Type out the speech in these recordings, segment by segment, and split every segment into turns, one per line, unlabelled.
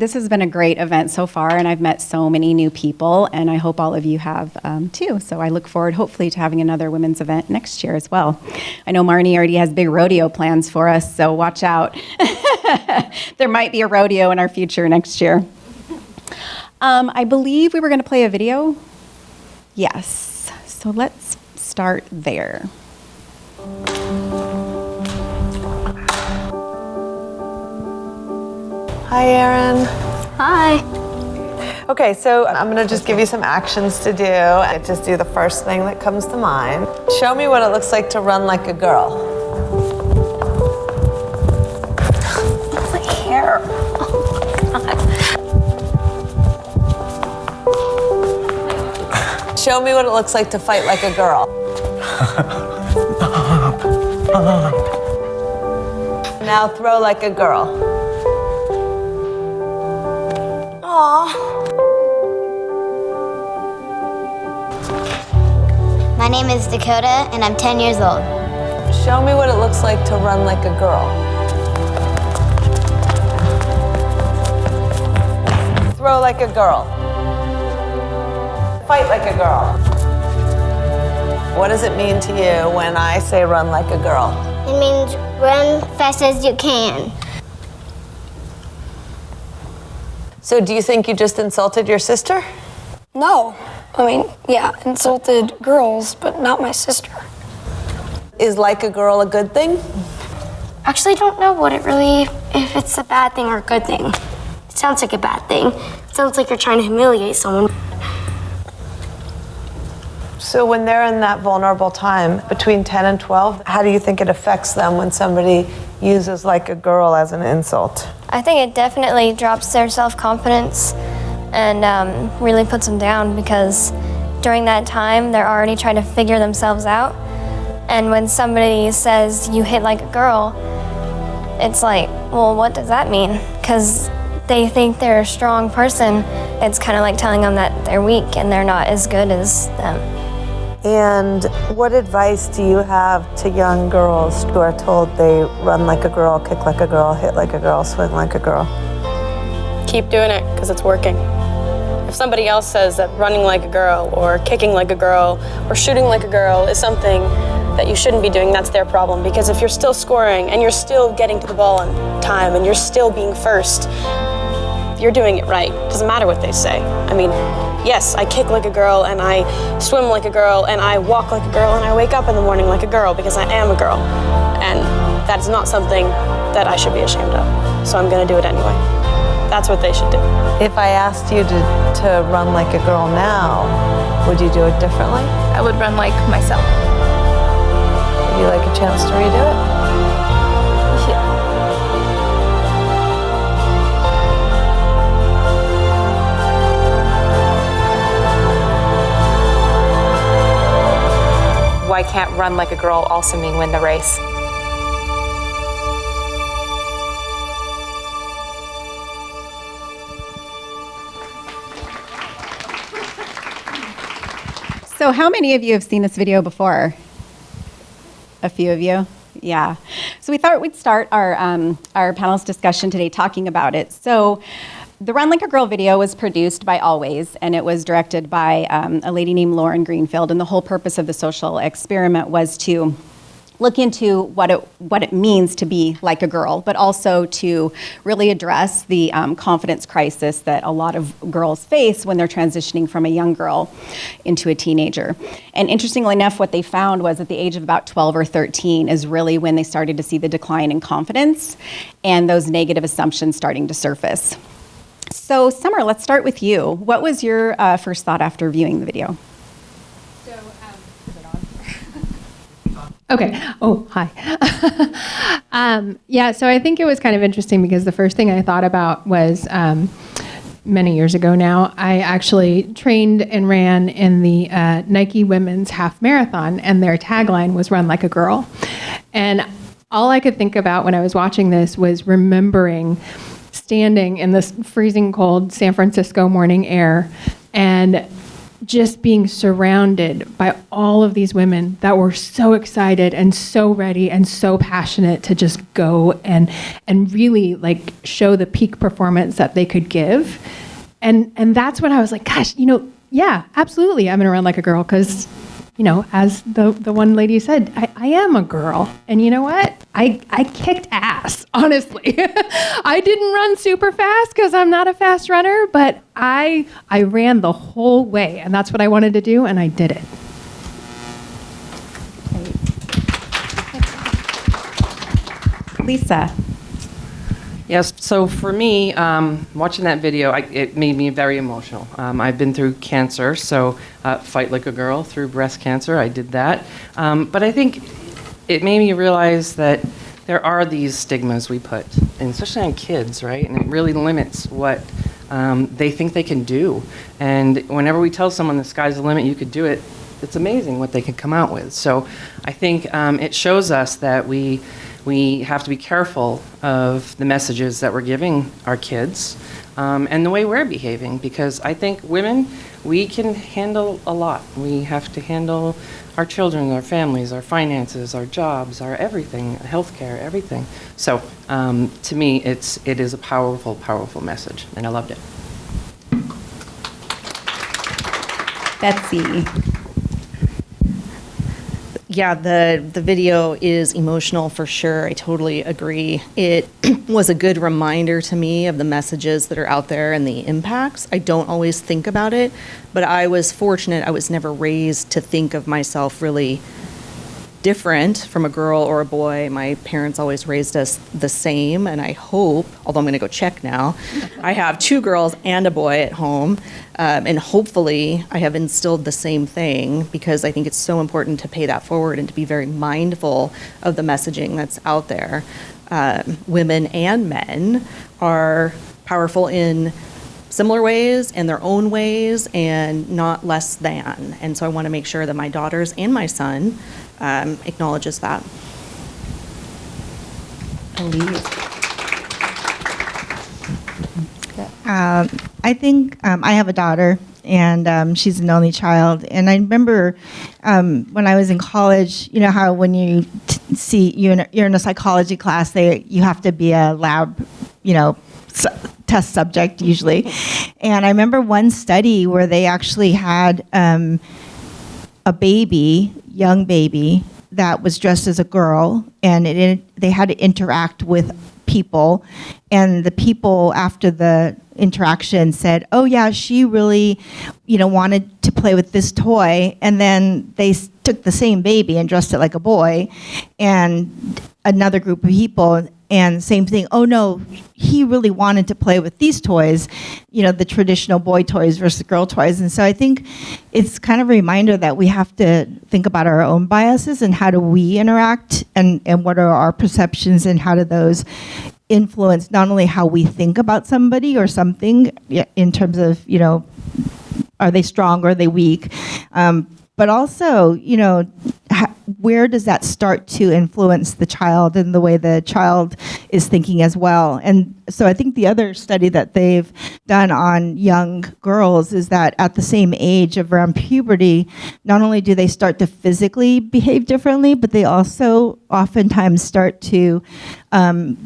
This has been a great event so far, and I've met so many new people, and I hope all of you have too. So I look forward, hopefully, to having another women's event next year as well. I know Marnie already has big rodeo plans for us, so watch out. There might be a rodeo in our future next year. I believe we were going to play a video. Yes. So let's start there.
Hi, Erin.
Hi.
Okay, so I'm gonna just give you some actions to do. And just do the first thing that comes to mind. Show me what it looks like to run like a girl.
My hair. Oh, God.
Show me what it looks like to fight like a girl. Now throw like a girl.
My name is Dakota, and I'm 10 years old.
Show me what it looks like to run like a girl. Throw like a girl. Fight like a girl. What does it mean to you when I say run like a girl?
It means run fast as you can.
So do you think you just insulted your sister?
No. I mean, yeah, insulted girls, but not my sister.
Is like a girl a good thing?
Actually, I don't know if it's a bad thing or a good thing. It sounds like a bad thing. It sounds like you're trying to humiliate someone.
So when they're in that vulnerable time between 10 and 12, how do you think it affects them when somebody uses like a girl as an insult?
I think it definitely drops their self-confidence and really puts them down, because during that time they're already trying to figure themselves out, and when somebody says you hit like a girl, it's like, well, what does that mean? Because they think they're a strong person. It's kind of like telling them that they're weak and they're not as good as them.
And what advice do you have to young girls who are told they run like a girl, kick like a girl, hit like a girl, swing like a girl?
Keep doing it, because it's working. If somebody else says that running like a girl or kicking like a girl or shooting like a girl is something that you shouldn't be doing, that's their problem. Because if you're still scoring and you're still getting to the ball on time and you're still being first, you're doing it right. It doesn't matter what they say. I mean, yes, I kick like a girl and I swim like a girl and I walk like a girl and I wake up in the morning like a girl, because I am a girl. And that's not something that I should be ashamed of. So I'm gonna do it anyway. That's what they should do.
If I asked you to run like a girl now, would you do it differently?
I would run like myself.
Would you like a chance to redo it?
Yeah.
Why can't run like a girl also mean win the race?
So how many of you have seen this video before? A few of you? Yeah. So we thought we'd start our panelist discussion today talking about it. So the Run Like a Girl video was produced by Always, and it was directed by a lady named Lauren Greenfield, and the whole purpose of the social experiment was to look into what it means to be like a girl, but also to really address the confidence crisis that a lot of girls face when they're transitioning from a young girl into a teenager. And interestingly enough, what they found was at the age of about 12 or 13 is really when they started to see the decline in confidence and those negative assumptions starting to surface. So Summer, let's start with you. What was your first thought after viewing the video?
Okay. Oh, hi. Yeah, so I think it was kind of interesting because the first thing I thought about was many years ago now, I actually trained and ran in the Nike Women's Half Marathon, and their tagline was "Run Like a Girl." And all I could think about when I was watching this was remembering standing in this freezing cold San Francisco morning air and just being surrounded by all of these women that were so excited and so ready and so passionate to just go and really like show the peak performance that they could give. And that's when I was like, gosh, yeah, absolutely, I'm gonna run like a girl, because as the one lady said, I am a girl. And you know what? I kicked ass, honestly. I didn't run super fast because I'm not a fast runner, but I ran the whole way, and that's what I wanted to do, and I did it.
Lisa.
Yes, so for me, watching that video, it made me very emotional. I've been through cancer, so Fight Like a Girl through breast cancer, I did that. But I think it made me realize that there are these stigmas we put, and especially on kids, right? And it really limits what they think they can do. And whenever we tell someone the sky's the limit, you could do it, it's amazing what they can come out with. So I think it shows us that we have to be careful of the messages that we're giving our kids and the way we're behaving, because I think women, we can handle a lot. We have to handle our children, our families, our finances, our jobs, our everything, healthcare, everything. So to me, it is a powerful, powerful message, and I loved it.
Betsy.
Yeah, the video is emotional for sure. I totally agree. It was a good reminder to me of the messages that are out there and the impacts. I don't always think about it, but I was fortunate. I was never raised to think of myself really different from a girl or a boy. My parents always raised us the same, and I hope, although I'm going to go check now, I have 2 girls and a boy at home, and hopefully I have instilled the same thing, because I think it's so important to pay that forward and to be very mindful of the messaging that's out there. Women and men are powerful in similar ways, in their own ways, and not less than. And so I want to make sure that my daughters and my son acknowledges that.
I think I have a daughter, and she's an only child. And I remember when I was in college, you know how when you you're in a psychology class, you have to be a lab, test subject usually. And I remember one study where they actually had a young baby that was dressed as a girl, and they had to interact with people, and the people after the interaction said, oh yeah, she really wanted to play with this toy, and then they took the same baby and dressed it like a boy, and another group of people, and same thing, oh no, he really wanted to play with these toys, the traditional boy toys versus girl toys. And so I think it's kind of a reminder that we have to think about our own biases and how do we interact, and what are our perceptions, and how do those influence not only how we think about somebody or something in terms of, are they strong or are they weak, but also, where does that start to influence the child and the way the child is thinking as well? And so I think the other study that they've done on young girls is that at the same age of around puberty, not only do they start to physically behave differently, but they also oftentimes start to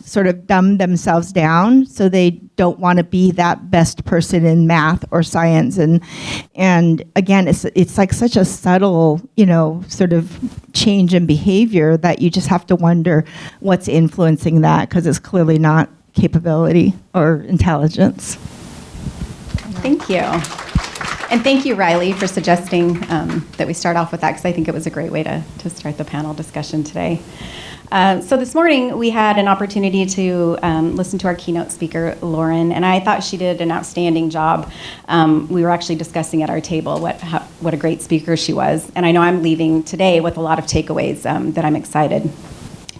sort of dumb themselves down, so they don't want to be that best person in math or science. And again, it's like such a subtle, sort of change in behavior that you just have to wonder what's influencing that, because it's clearly not capability or intelligence.
Thank you. And thank you, Riley, for suggesting that we start off with that, because I think it was a great way to start the panel discussion today. So this morning, we had an opportunity to listen to our keynote speaker, Lauren, and I thought she did an outstanding job. We were actually discussing at our table what a great speaker she was. And I know I'm leaving today with a lot of takeaways that I'm excited,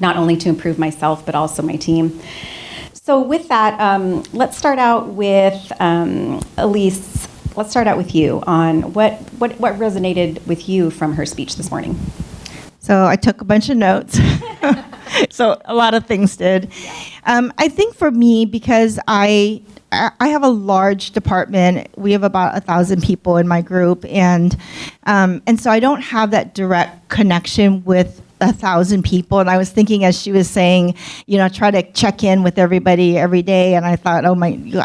not only to improve myself, but also my team. So with that, let's start out with Elise. Let's start out with you on what resonated with you from her speech this morning.
So I took a bunch of notes. So a lot of things did. I think for me, because I I have a large department. We have about 1,000 people in my group, and so I don't have that direct connection with 1,000 people. And I was thinking, as she was saying, try to check in with everybody every day. And I thought,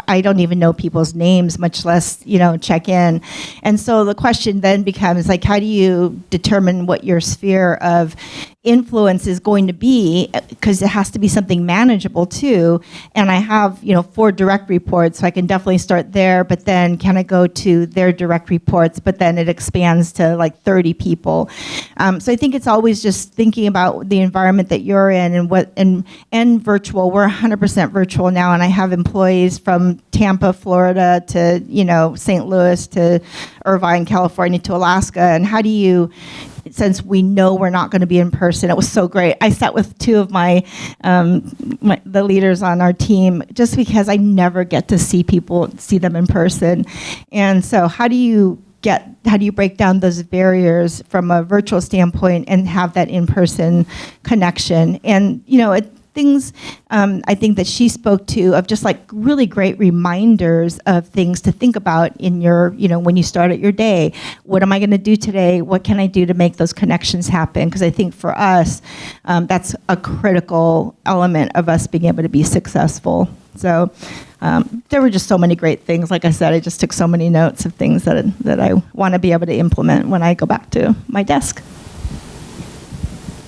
I don't even know people's names, much less, check in. And so the question then becomes like, how do you determine what your sphere of influence is going to be? Because it has to be something manageable too. And I have, 4 direct reports, so I can definitely start there. But then can I go to their direct reports? But then it expands to like 30 people. So I think it's always just thinking about the environment that you're in and virtual. We're 100% virtual now, and I have employees from Tampa, Florida to St. Louis to Irvine, California to Alaska. And how do you, since we know we're not going to be in person, it was so great. I sat with 2 of the leaders on our team just because I never get to see them in person. And so how do you break down those barriers from a virtual standpoint and have that in-person connection? And, things I think that she spoke to of just like really great reminders of things to think about in your, when you start at your day. What am I going to do today? What can I do to make those connections happen? Because I think for us, that's a critical element of us being able to be successful. So there were just so many great things. Like I said, I just took so many notes of things that I want to be able to implement when I go back to my desk.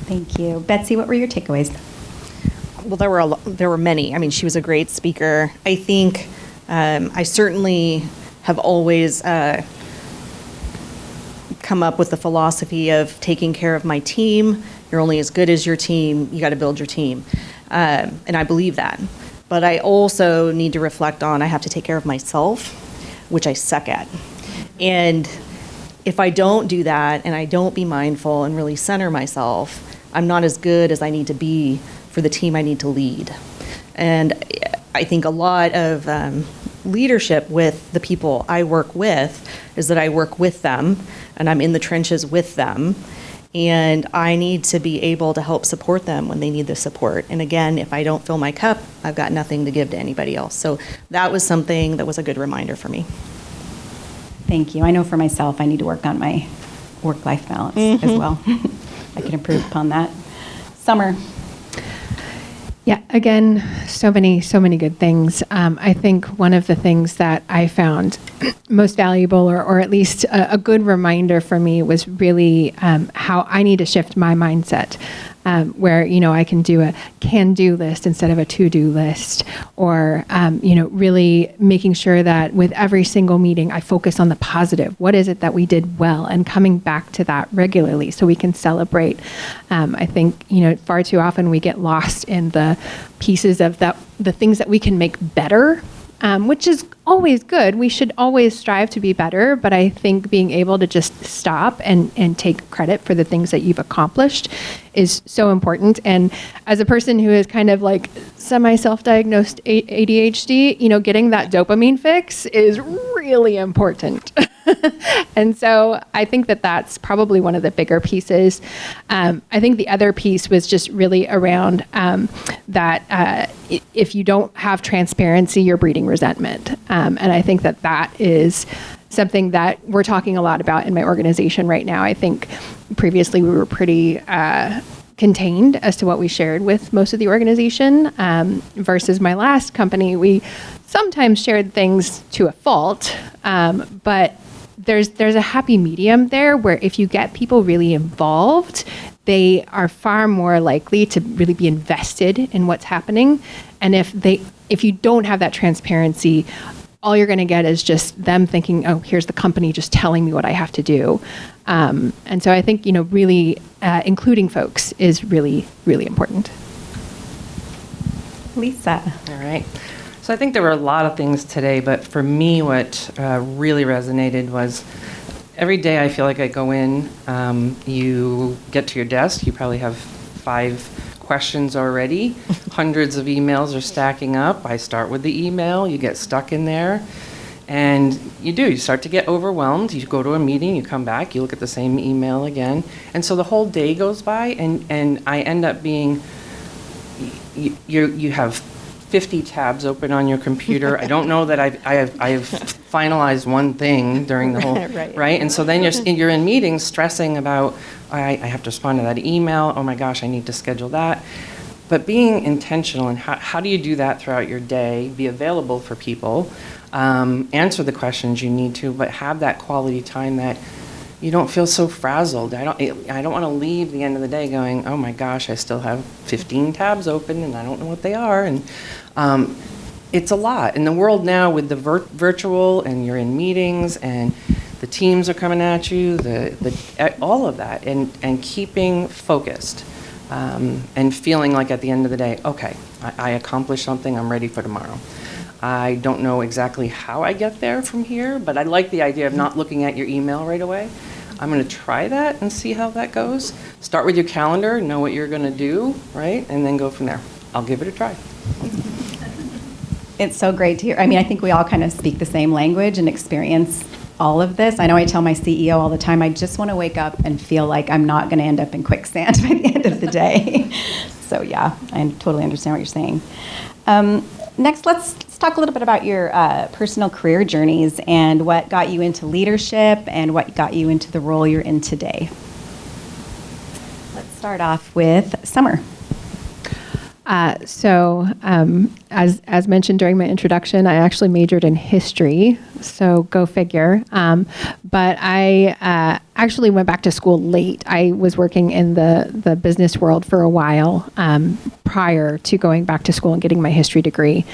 Thank you. Betsy, what were your takeaways?
Well, there were many. I mean, she was a great speaker. I think I certainly have always come up with the philosophy of taking care of my team. You're only as good as your team. You got to build your team. And I believe that. But I also need to reflect on I have to take care of myself, which I suck at. And if I don't do that and I don't be mindful and really center myself, I'm not as good as I need to be for the team I need to lead. And I think a lot of leadership with the people I work with is that I work with them and I'm in the trenches with them. And I need to be able to help support them when they need the support. And again, if I don't fill my cup, I've got nothing to give to anybody else. So that was something that was a good reminder for me.
Thank you. I know for myself, I need to work on my work-life balance as well. I can improve upon that. Summer.
Yeah, again, so many good things. I think one of the things that I found most valuable, or at least a good reminder for me, was really how I need to shift my mindset. Where, I can do a can-do list instead of a to-do list, or, really making sure that with every single meeting, I focus on the positive. What is it that we did well, and coming back to that regularly so we can celebrate. I think, far too often we get lost in the pieces of the things that we can make better, which is always good. We should always strive to be better, but I think being able to just stop and take credit for the things that you've accomplished is so important. And as a person who is kind of like semi-self-diagnosed ADHD, getting that dopamine fix is really important. And so I think that that's probably one of the bigger pieces. I think the other piece was just really around that if you don't have transparency, you're breeding resentment. And I think that is something that we're talking a lot about in my organization right now. I think previously we were pretty contained as to what we shared with most of the organization, versus my last company. We sometimes shared things to a fault, but there's a happy medium there where if you get people really involved, they are far more likely to really be invested in what's happening. And if you don't have that transparency, all you're going to get is just them thinking, oh, here's the company just telling me what I have to do. And so I think, really including folks is really, really important.
Lisa.
All right. So I think there were a lot of things today, but for me, what really resonated was every day I feel like I go in, you get to your desk, you probably have 5 questions already. Hundreds of emails are stacking up. I start with the email, you get stuck in there, and you start to get overwhelmed. You go to a meeting, you come back, you look at the same email again. And so the whole day goes by, and I end up being, you have 50 tabs open on your computer. I don't know that I have finalized one thing during the whole, right? And so then you're in meetings stressing about, I have to respond to that email. Oh my gosh, I need to schedule that. But being intentional and how do you do that throughout your day? Be available for people, answer the questions you need to, but have that quality time that you don't feel so frazzled. I don't want to leave the end of the day going, oh my gosh, I still have 15 tabs open and I don't know what they are. And it's a lot. In the world now with the virtual and you're in meetings and the teams are coming at you, all of that, and keeping focused and feeling like at the end of the day, okay, I accomplished something, I'm ready for tomorrow. I don't know exactly how I get there from here, but I like the idea of not looking at your email right away. I'm going to try that and see how that goes. Start with your calendar, know what you're going to do, right? And then go from there. I'll give it a try.
It's so great to hear. I mean, I think we all kind of speak the same language and experience all of this. I know I tell my CEO all the time, I just want to wake up and feel like I'm not going to end up in quicksand by the end of the day. So yeah, I totally understand what you're saying. Next, let's talk a little bit about your personal career journeys and what got you into leadership and what got you into the role you're in today. Let's start off with Summer.
As mentioned during my introduction, I actually majored in history, so go figure. But I actually went back to school late. I was working in the business world for a while prior to going back to school and getting my history degree.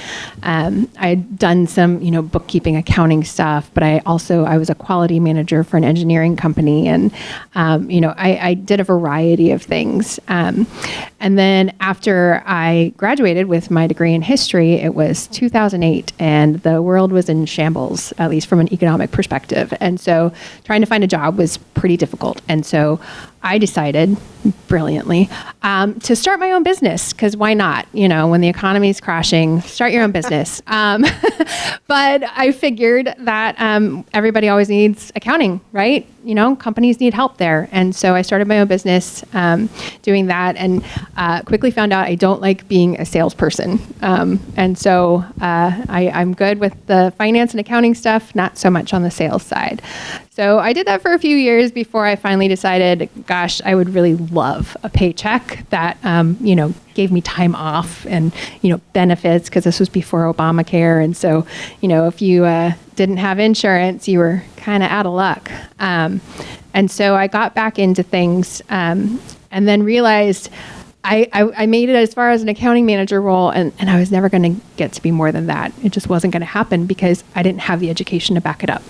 I had done some, bookkeeping, accounting stuff, but I was a quality manager for an engineering company, and I did a variety of things. And then after I graduated with my degree in history, it was 2008, and the world was in shambles, at least from an economic perspective. And so trying to find a job was pretty difficult. And so I decided, brilliantly, to start my own business, because why not? When the economy is crashing, start your own business. But I figured that everybody always needs accounting, right? Companies need help there. And so I started my own business doing that, and quickly found out I don't like being a salesperson. And so I'm good with the finance and accounting stuff, not so much on the sales side. So I did that for a few years before I finally decided, gosh, I would really love a paycheck that, gave me time off and, benefits, because this was before Obamacare. And so, if you didn't have insurance, you were kind of out of luck. And so I got back into things and then realized I made it as far as an accounting manager role, and I was never going to get to be more than that. It just wasn't going to happen because I didn't have the education to back it up.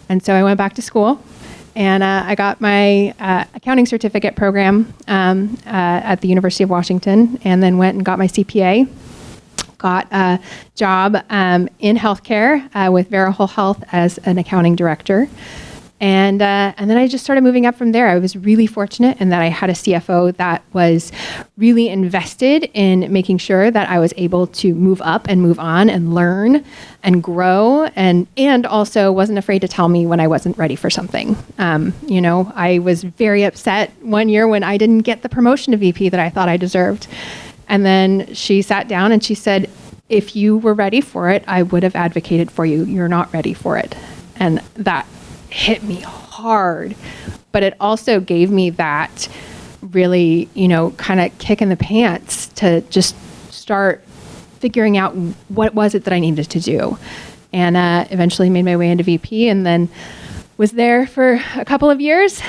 And so I went back to school, and I got my accounting certificate program at the University of Washington, and then went and got my CPA. Got a job in healthcare with Vera Whole Health as an accounting director. And then I just started moving up from there. I was really fortunate in that I had a CFO that was really invested in making sure that I was able to move up and move on and learn and grow, and also wasn't afraid to tell me when I wasn't ready for something. I was very upset one year when I didn't get the promotion to VP that I thought I deserved. And then she sat down and she said, if you were ready for it, I would have advocated for you. You're not ready for it. And that hit me hard, but it also gave me that really, kind of kick in the pants to just start figuring out what was it that I needed to do. And eventually made my way into VP, and then was there for a couple of years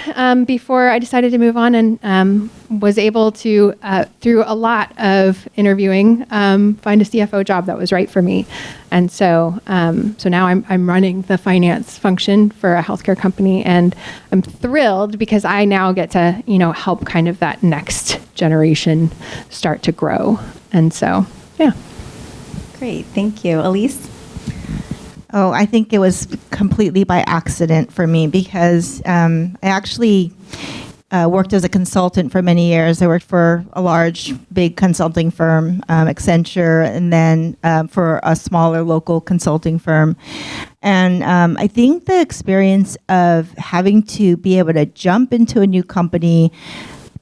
before I decided to move on, and was able to, through a lot of interviewing, find a CFO job that was right for me. And so now I'm running the finance function for a healthcare company, and I'm thrilled because I now get to, help kind of that next generation start to grow. And so, yeah.
Great, thank you. Elise?
Oh, I think it was completely by accident for me, because I actually worked as a consultant for many years. I worked for a large, big consulting firm, Accenture, and then for a smaller local consulting firm. And I think the experience of having to be able to jump into a new company,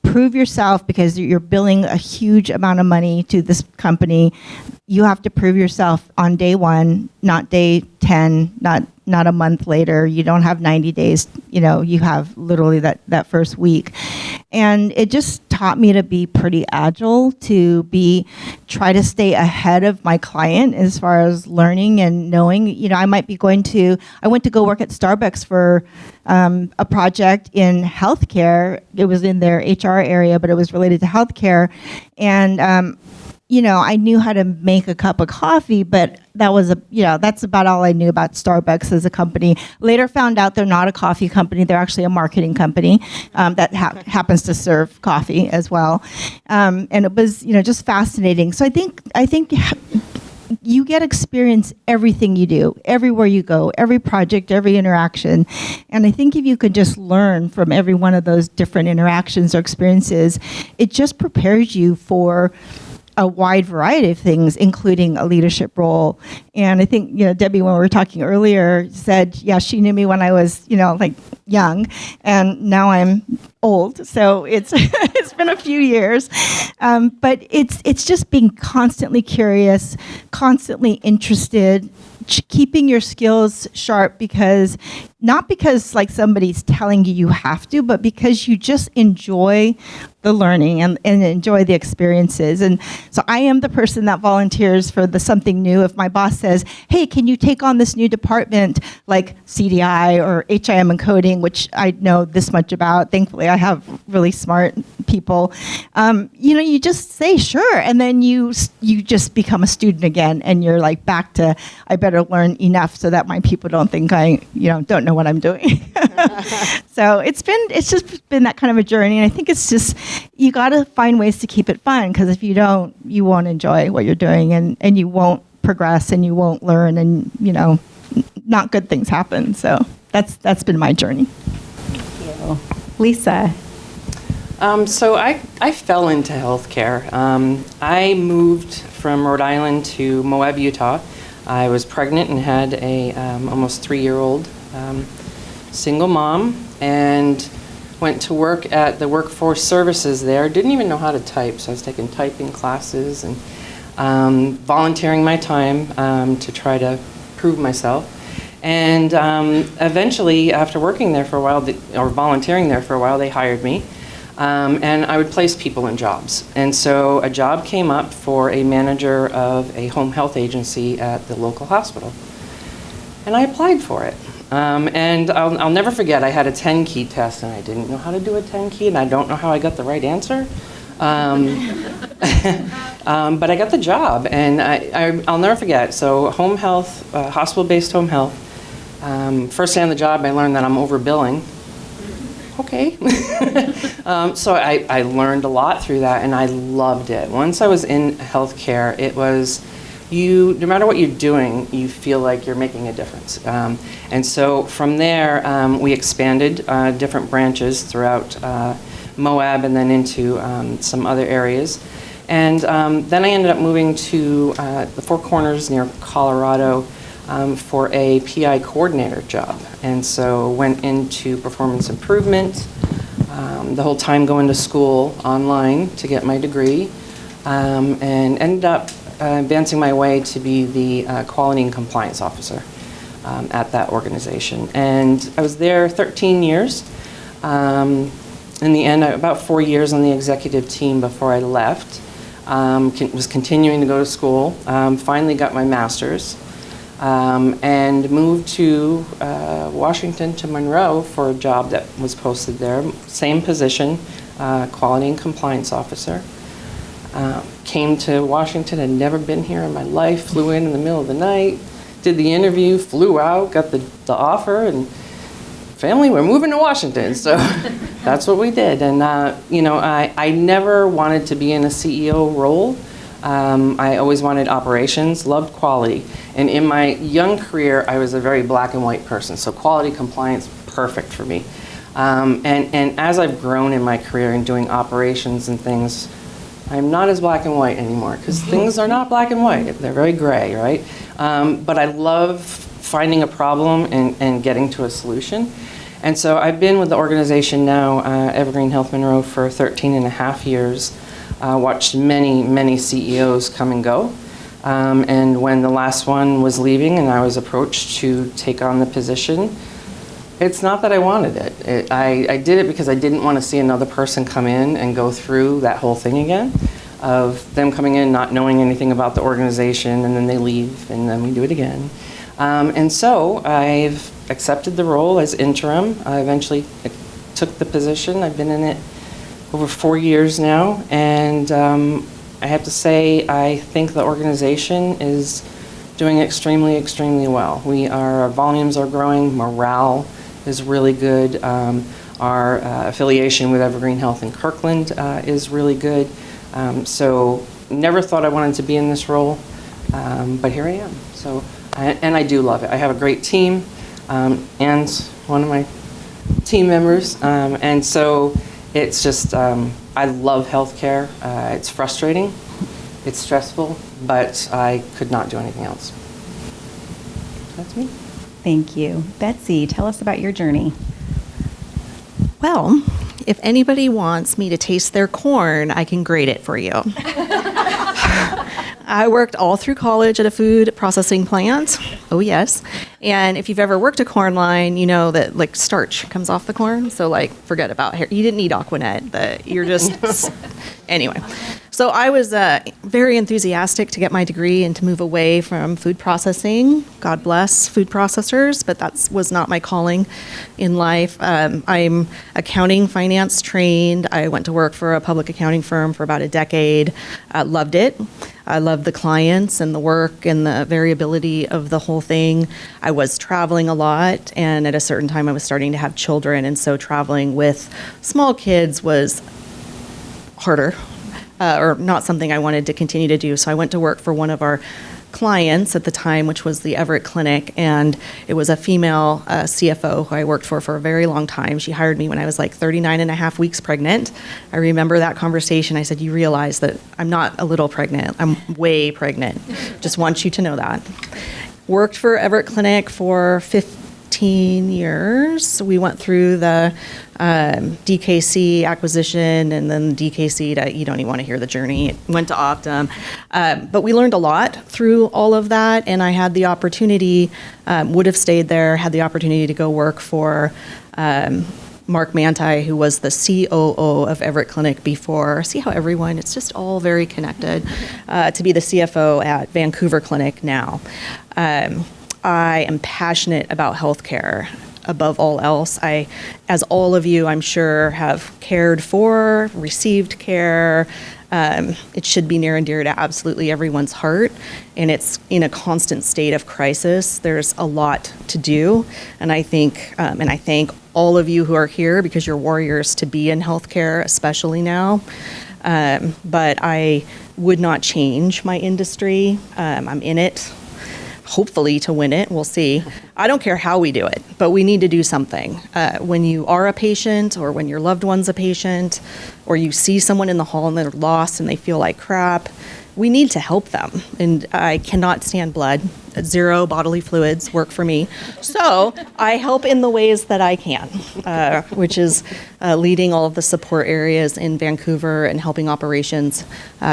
prove yourself because you're billing a huge amount of money to this company, you have to prove yourself on day 1, not day 10, not a month later. You don't have 90 days, you have literally that first week. And it just taught me to be pretty agile, to try to stay ahead of my client as far as learning and knowing, I went to go work at Starbucks for a project in healthcare. It was in their HR area, but it was related to healthcare. And, I knew how to make a cup of coffee, but that's about all I knew about Starbucks as a company. Later found out they're not a coffee company. They're actually a marketing company that happens to serve coffee as well. And it was, just fascinating. So I think you get experience everything you do, everywhere you go, every project, every interaction. And I think if you could just learn from every one of those different interactions or experiences, it just prepares you for a wide variety of things, including a leadership role. And I think, Debbie, when we were talking earlier, said, yeah, she knew me when I was, young, and now I'm old. So it's it's been a few years, but it's just being constantly curious, constantly interested, keeping your skills sharp, not because like somebody's telling you have to, but because you just enjoy the learning and enjoy the experiences. And so I am the person that volunteers for something new. If my boss says, hey, can you take on this new department like CDI or HIM and coding, which I know this much about, thankfully I have really smart people, you just say sure, and then you just become a student again, and you're like back to, I better learn enough so that my people don't think I don't know what I'm doing. So it's just been that kind of a journey, and I think it's just, you got to find ways to keep it fun, because if you don't, you won't enjoy what you're doing, and you won't progress, and you won't learn, and not good things happen. So that's been my journey.
Thank you. Lisa.
So I fell into healthcare. I moved from Rhode Island to Moab, Utah. I was pregnant and had a almost 3-year-old single mom, and went to work at the workforce services there. Didn't even know how to type, so I was taking typing classes and volunteering my time to try to prove myself. And eventually, after working there for a while, or volunteering there for a while, they hired me. And I would place people in jobs. And so a job came up for a manager of a home health agency at the local hospital. And I applied for it. And I'll never forget, I had a 10-key test, and I didn't know how to do a 10-key, and I don't know how I got the right answer. But I got the job, and I'll never forget. So home health, hospital-based home health. First day on the job, I learned that I'm overbilling. Okay. So I learned a lot through that, and I loved it. Once I was in healthcare, it was, no matter what you're doing, you feel like you're making a difference. And so from there, we expanded different branches throughout Moab and then into some other areas. And then I ended up moving to the Four Corners near Colorado for a PI coordinator job. And so went into performance improvement, the whole time going to school online to get my degree, and ended up advancing my way to be the quality and compliance officer at that organization. And I was there 13 years. In the end, about 4 years on the executive team before I left. Was continuing to go to school, finally got my master's, and moved to Washington to Monroe for a job that was posted there. Same position, quality and compliance officer. Came to Washington, had never been here in my life, flew in the middle of the night, did the interview, flew out, got the offer, and family, we're moving to Washington. So that's what we did. And, I never wanted to be in a CEO role. I always wanted operations, loved quality. And in my young career, I was a very black and white person. So quality compliance, perfect for me. And as I've grown in my career and doing operations and things, I'm not as black and white anymore, because things are not black and white. They're very gray, right? But I love finding a problem and getting to a solution. And so I've been with the organization now, Evergreen Health Monroe, for 13 and a half years. Watched many, many CEOs come and go. And when the last one was leaving and I was approached to take on the position, it's not that I wanted it. I did it because I didn't want to see another person come in and go through that whole thing again, of them coming in not knowing anything about the organization, and then they leave, and then we do it again. And so I've accepted the role as interim. I eventually took the position. I've been in it over 4 years now, and I have to say I think the organization is doing extremely, extremely well. Our volumes are growing, morale is really good. Our affiliation with Evergreen Health in Kirkland is really good. So never thought I wanted to be in this role, but here I am. So, and I do love it. I have a great team, and one of my team members, and so it's just, I love healthcare. It's frustrating, it's stressful, but I could not do anything else. That's me.
Thank you. Betsy, tell us about your journey.
Well, if anybody wants me to taste their corn, I can grate it for you. I worked all through college at a food processing plant. Oh, yes. And if you've ever worked a corn line, you know that like starch comes off the corn. So like, forget about hair. You didn't need Aquanet. You're just, anyway. So I was very enthusiastic to get my degree and to move away from food processing. God bless food processors, but that was not my calling in life. I'm accounting finance trained. I went to work for a public accounting firm for about a decade. Loved it. I loved the clients and the work and the variability of the whole thing. I was traveling a lot, and at a certain time I was starting to have children, and so traveling with small kids was harder. Or not something I wanted to continue to do. So I went to work for one of our clients at the time, which was the Everett Clinic, and it was a female CFO who I worked for a very long time. She hired me when I was like 39 and a half weeks pregnant. I remember that conversation. I said, you realize that I'm not a little pregnant, I'm way pregnant. Just want you to know that. Worked for Everett Clinic for 15 years. We went through the DKC acquisition, and then DKC to, you don't even want to hear the journey, went to Optum. But we learned a lot through all of that, and I had the opportunity, would have stayed there, had the opportunity to go work for Mark Manti, who was the COO of Everett Clinic before. See how everyone, it's just all very connected, to be the CFO at Vancouver Clinic now. I am passionate about healthcare above all else. I, as all of you, I'm sure, have cared for, received care. It should be near and dear to absolutely everyone's heart, and it's in a constant state of crisis. There's a lot to do, and I think, and I thank all of you who are here because you're warriors to be in healthcare, especially now. But I would not change my industry. I'm in it, hopefully to win it. We'll see. I don't care how we do it, but we need to do something. When you are a patient, or when your loved one's a patient, or you see someone in the hall and they're lost and they feel like crap, we need to help them. And I cannot stand blood. 0 bodily fluids work for me. So I help in the ways that I can, which is leading all of the support areas in Vancouver and helping operations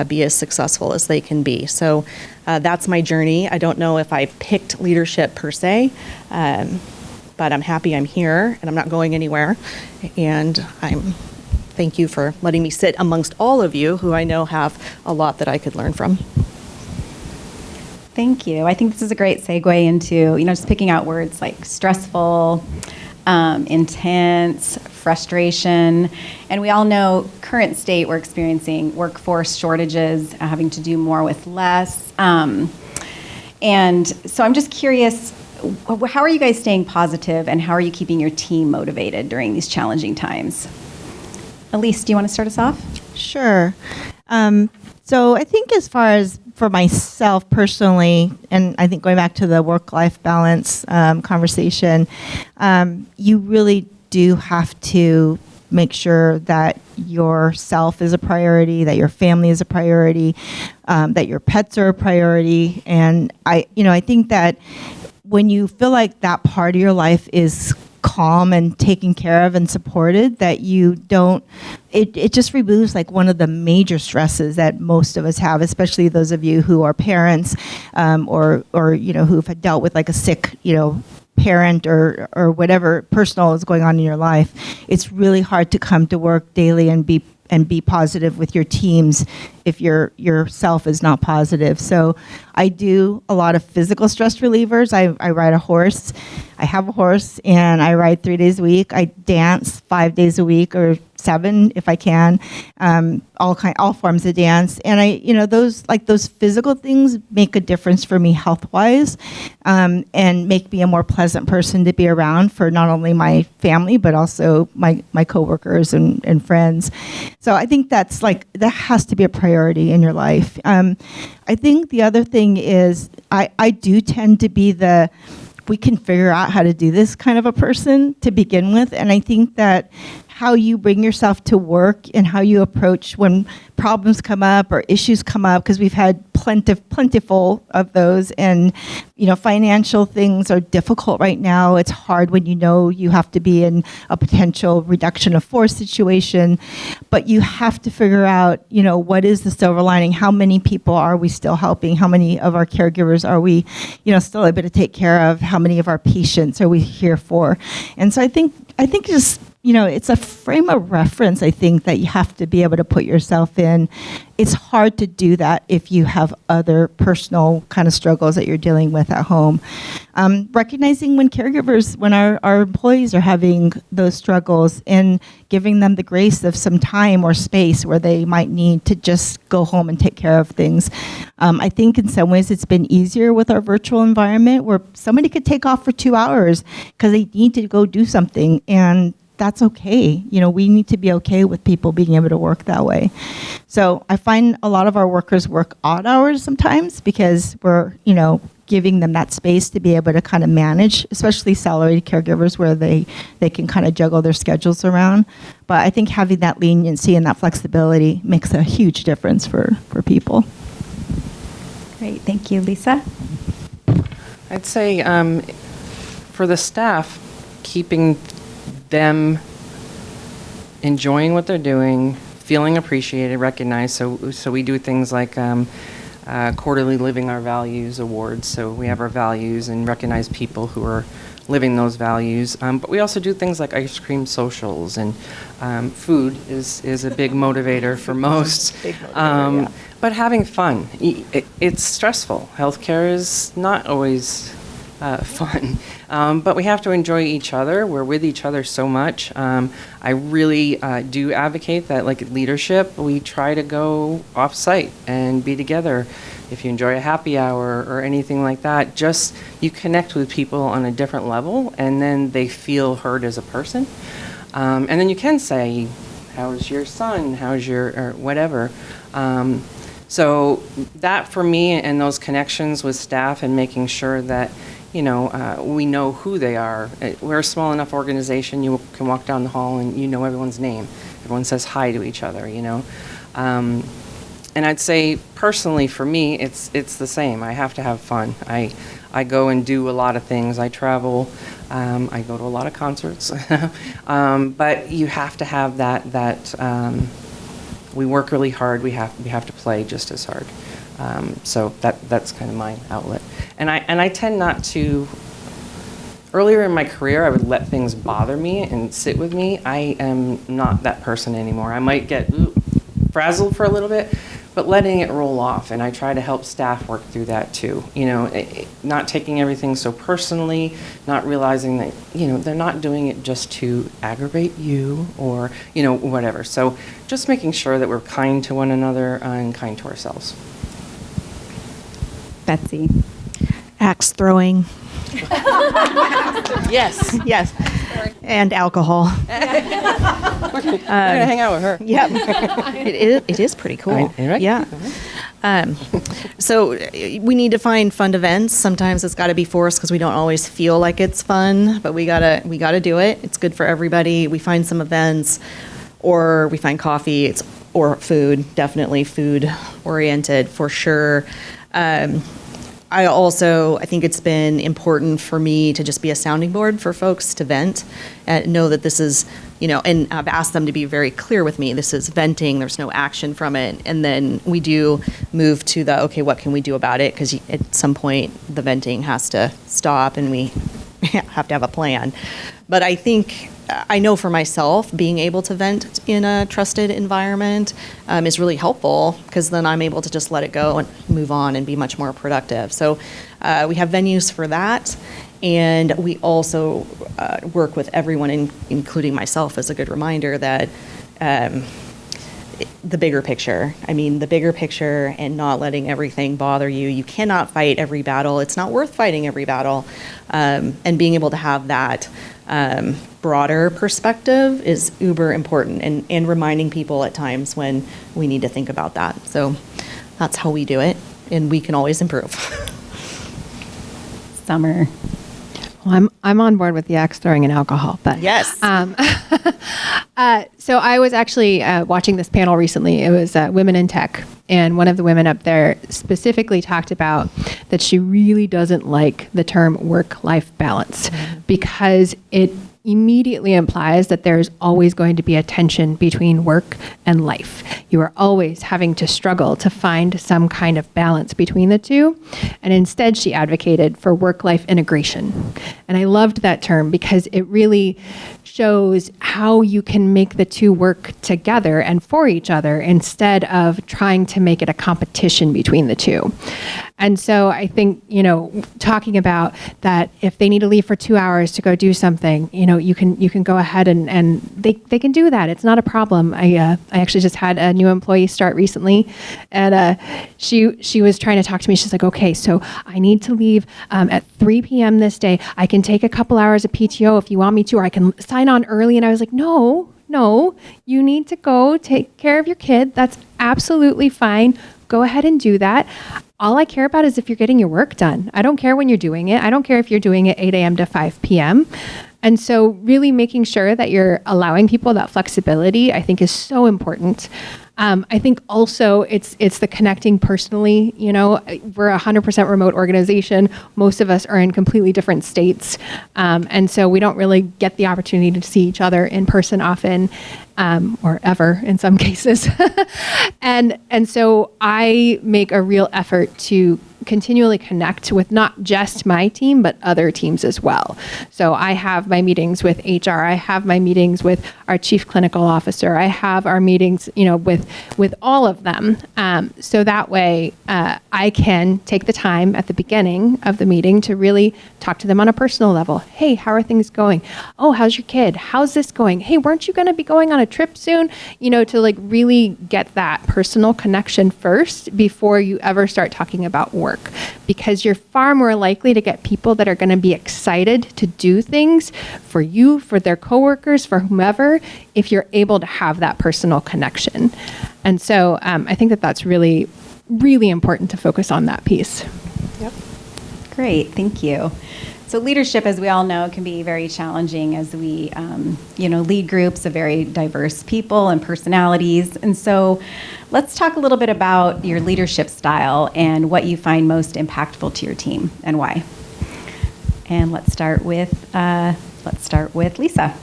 be as successful as they can be. So that's my journey. I don't know if I picked leadership per se, but I'm happy I'm here and I'm not going anywhere. And thank you for letting me sit amongst all of you who I know have a lot that I could learn from.
Thank you. I think this is a great segue into, just picking out words like stressful, intense, frustration. And we all know current state we're experiencing workforce shortages, having to do more with less. And so I'm just curious, how are you guys staying positive, and how are you keeping your team motivated during these challenging times? Elise, do you want to start us off?
Sure. So I think as far as for myself personally, and I think going back to the work-life balance conversation, you really do have to make sure that yourself is a priority, that your family is a priority, that your pets are a priority. And I think that when you feel like that part of your life is calm and taken care of and supported, that you don't, it just removes like one of the major stresses that most of us have, especially those of you who are parents, or who've dealt with like a sick, parent or whatever personal is going on in your life. It's really hard to come to work daily and be positive with your teams if yourself is not positive. So I do a lot of physical stress relievers. I ride a horse. I have a horse and I ride 3 days a week. I dance 5 days a week, or 7 if I can. All forms of dance. And those physical things make a difference for me health-wise, and make me a more pleasant person to be around for not only my family, but also my coworkers and friends. So I think that has to be a priority in your life. I think the other thing is I do tend to be we can figure out how to do this kind of a person to begin with. And I think that how you bring yourself to work and how you approach when problems come up or issues come up, because we've had plentiful of those, and financial things are difficult right now. It's hard when you have to be in a potential reduction of force situation, but you have to figure out what is the silver lining. How many people are we still helping? How many of our caregivers are we still able to take care of? How many of our patients are we here for? And so I think just it's a frame of reference, I think, that you have to be able to put yourself in. It's hard to do that if you have other personal kind of struggles that you're dealing with at home. Recognizing when our employees are having those struggles, and giving them the grace of some time or space where they might need to just go home and take care of things. I think in some ways it's been easier with our virtual environment, where somebody could take off for 2 hours because they need to go do something, and that's okay. We need to be okay with people being able to work that way. So I find a lot of our workers work odd hours sometimes because we're, giving them that space to be able to kind of manage, especially salaried caregivers, where they can kind of juggle their schedules around. But I think having that leniency and that flexibility makes a huge difference for people.
Great, thank you. Lisa?
I'd say for the staff, keeping them enjoying what they're doing, feeling appreciated, recognized. So we do things like quarterly Living Our Values awards. So we have our values and recognize people who are living those values. But we also do things like ice cream socials, and food is a big motivator for most. But having fun. It's stressful. Healthcare is not always fun. But we have to enjoy each other. We're with each other so much. I really do advocate that, like leadership, we try to go off-site and be together. If you enjoy a happy hour or anything like that, just you connect with people on a different level, and then they feel heard as a person. And then you can say, how's your son? How's your, or whatever. So that for me, and those connections with staff and making sure that we know who they are. We're a small enough organization, you can walk down the hall and you know everyone's name. Everyone says hi to each other, And I'd say personally for me, it's the same. I have to have fun. I go and do a lot of things. I travel. I go to a lot of concerts. But you have to have that we work really hard. We have to play just as hard. So that's kind of my outlet. And I tend not to. Earlier in my career, I would let things bother me and sit with me. I am not that person anymore. I might get frazzled for a little bit, but letting it roll off. And I try to help staff work through that too. Not taking everything so personally, not realizing that, they're not doing it just to aggravate you or, whatever. So just making sure that we're kind to one another and kind to ourselves.
Betsy?
Axe throwing. Yes. And alcohol.
We're gonna hang out with her.
Yep. It is pretty cool.
Right?
Yeah. So we need to find fun events. Sometimes it's got to be forced because we don't always feel like it's fun, but we gotta do it. It's good for everybody. We find some events, or we find coffee. Or food. Definitely food oriented for sure. I think it's been important for me to just be a sounding board for folks to vent and know that this is, and I've asked them to be very clear with me. This is venting. There's no action from it. And then we do move to the, okay, what can we do about it? Because at some point the venting has to stop and we have to have a plan. But I think, I know for myself, being able to vent in a trusted environment is really helpful, because then I'm able to just let it go and move on and be much more productive. So we have venues for that. And we also work with everyone, including myself, as a good reminder that the bigger picture. I mean, the bigger picture and not letting everything bother you. You cannot fight every battle. It's not worth fighting every battle. And being able to have that broader perspective is uber important, and reminding people at times when we need to think about that. So that's how we do it, and we can always improve.
Summer.
Well, I'm on board with the axe throwing and alcohol, but
yes.
So I was actually watching this panel recently. It was Women in Tech, and one of the women up there specifically talked about that she really doesn't like the term work-life balance because it immediately implies that there's always going to be a tension between work and life. You are always having to struggle to find some kind of balance between the two. And instead, she advocated for work-life integration. And I loved that term because it really shows how you can make the two work together and for each other instead of trying to make it a competition between the two. And so I think, talking about that if they need to leave for 2 hours to go do something, you can go ahead and they can do that. It's not a problem. I actually just had a new employee start recently, and she was trying to talk to me. She's like, okay, so I need to leave at 3 p.m. this day. I can take a couple hours of PTO if you want me to, or I can sign on early. And I was like, no, you need to go take care of your kid. That's absolutely fine. Go ahead and do that. All I care about is if you're getting your work done. I don't care when you're doing it. I don't care if you're doing it 8 a.m. to 5 p.m. And so really making sure that you're allowing people that flexibility, I think, is so important. I think also it's the connecting personally. We're a 100% remote organization. Most of us are in completely different states. And so we don't really get the opportunity to see each other in person often, or ever in some cases. And so I make a real effort to continually connect with not just my team, but other teams as well. So I have my meetings with HR. I have my meetings with our chief clinical officer. I have our meetings, with all of them. So that way I can take the time at the beginning of the meeting to really talk to them on a personal level. Hey, how are things going? Oh, how's your kid? How's this going? Hey, weren't you going to be going on a trip soon? To really get that personal connection first before you ever start talking about work. Because you're far more likely to get people that are going to be excited to do things for you, for their coworkers, for whomever, if you're able to have that personal connection. And so I think that that's really, really important to focus on that piece.
Yep.
Great, thank you. So leadership, as we all know, can be very challenging as we, lead groups of very diverse people and personalities. And so let's talk a little bit about your leadership style and what you find most impactful to your team and why. And let's start with Lisa.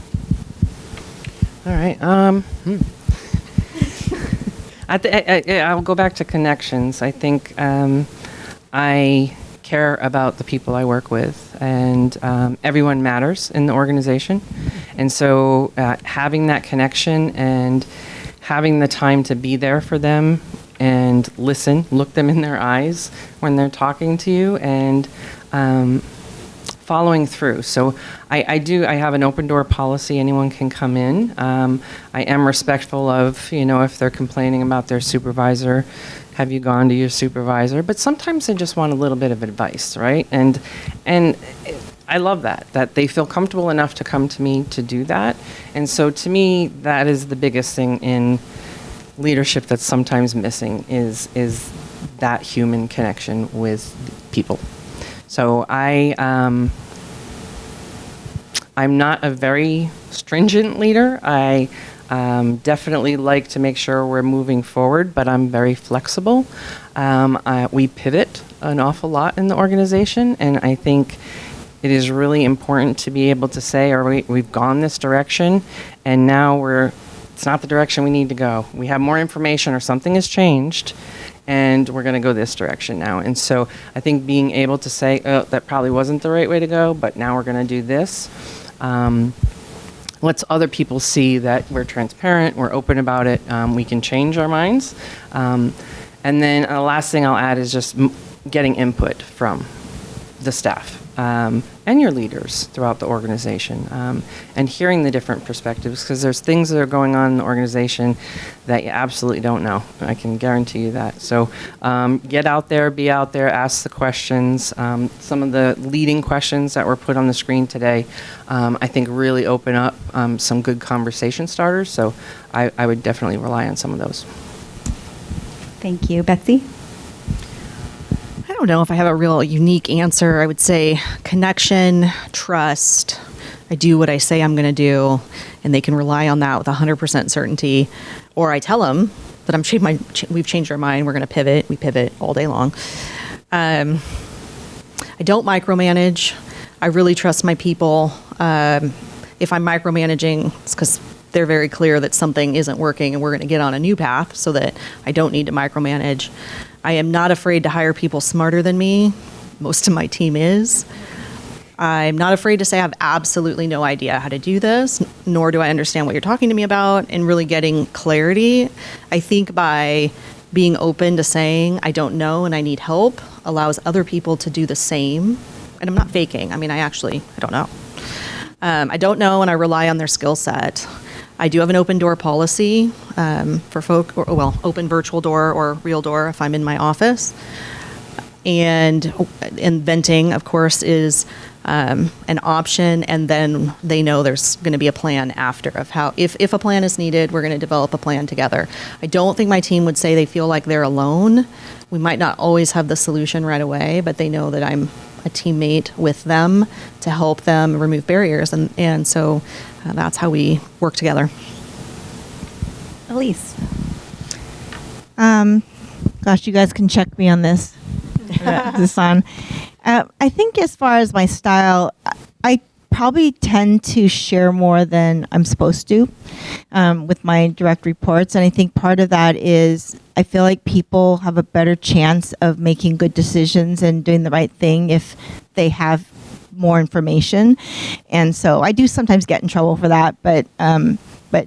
All right. I'll go back to connections. I think I care about the people I work with, and everyone matters in the organization. And so having that connection and having the time to be there for them and listen, look them in their eyes when they're talking to you, and following through. So I have an open door policy. Anyone can come in. I am respectful of, if they're complaining about their supervisor, have you gone to your supervisor? But sometimes they just want a little bit of advice, right? And I love that they feel comfortable enough to come to me to do that. And so to me, that is the biggest thing in leadership that's sometimes missing is that human connection with people. So I'm not a very stringent leader. I Definitely like to make sure we're moving forward, but I'm very flexible. We pivot an awful lot in the organization, and I think it is really important to be able to say, all right, we've gone this direction, and now it's not the direction we need to go. We have more information or something has changed, and we're going to go this direction now. And so I think being able to say, oh, that probably wasn't the right way to go, but now we're going to do this, lets other people see that we're transparent, we're open about it, we can change our minds. And then the last thing I'll add is just getting input from the staff and your leaders throughout the organization, and hearing the different perspectives, because there's things that are going on in the organization that you absolutely don't know. I can guarantee you that. So get out there, be out there, ask the questions. Some of the leading questions that were put on the screen today, I think really open up some good conversation starters. So I would definitely rely on some of those.
Thank you. Betsy?
I don't know if I have a real unique answer. I would say connection, trust. I do what I say I'm going to do, and they can rely on that with 100% certainty. Or I tell them that we've changed our mind, we're going to pivot. We pivot all day long. I don't micromanage. I really trust my people. If I'm micromanaging, it's because they're very clear that something isn't working and we're going to get on a new path so that I don't need to micromanage. I am not afraid to hire people smarter than me. Most of my team is. I'm not afraid to say I have absolutely no idea how to do this, nor do I understand what you're talking to me about, and really getting clarity. I think by being open to saying I don't know and I need help allows other people to do the same. And I'm not faking. I mean, I don't know. I don't know, and I rely on their skill set. I do have an open door policy for open virtual door or real door if I'm in my office. And venting, of course, is an option, and then they know there's going to be a plan after of how, if a plan is needed, we're going to develop a plan together. I don't think my team would say they feel like they're alone. We might not always have the solution right away, but they know that I'm a teammate with them to help them remove barriers, and so that's how we work together.
Elise.
Gosh, you guys can check me on this. This on. I think as far as my style, I probably tend to share more than I'm supposed to with my direct reports. And I think part of that is I feel like people have a better chance of making good decisions and doing the right thing if they have more information. And so I do sometimes get in trouble for that, but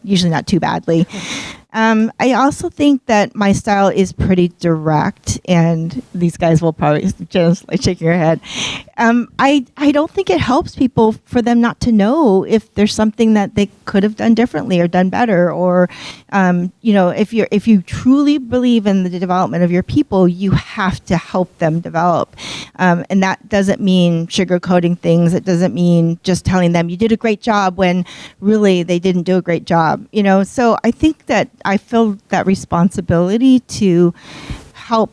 usually not too badly. I also think that my style is pretty direct, and these guys will probably just like shaking your head. I don't think it helps people for them not to know if there's something that they could have done differently or done better, or if you truly believe in the development of your people, you have to help them develop, and that doesn't mean sugarcoating things. It doesn't mean just telling them you did a great job when really they didn't do a great job. So I think that I feel that responsibility to help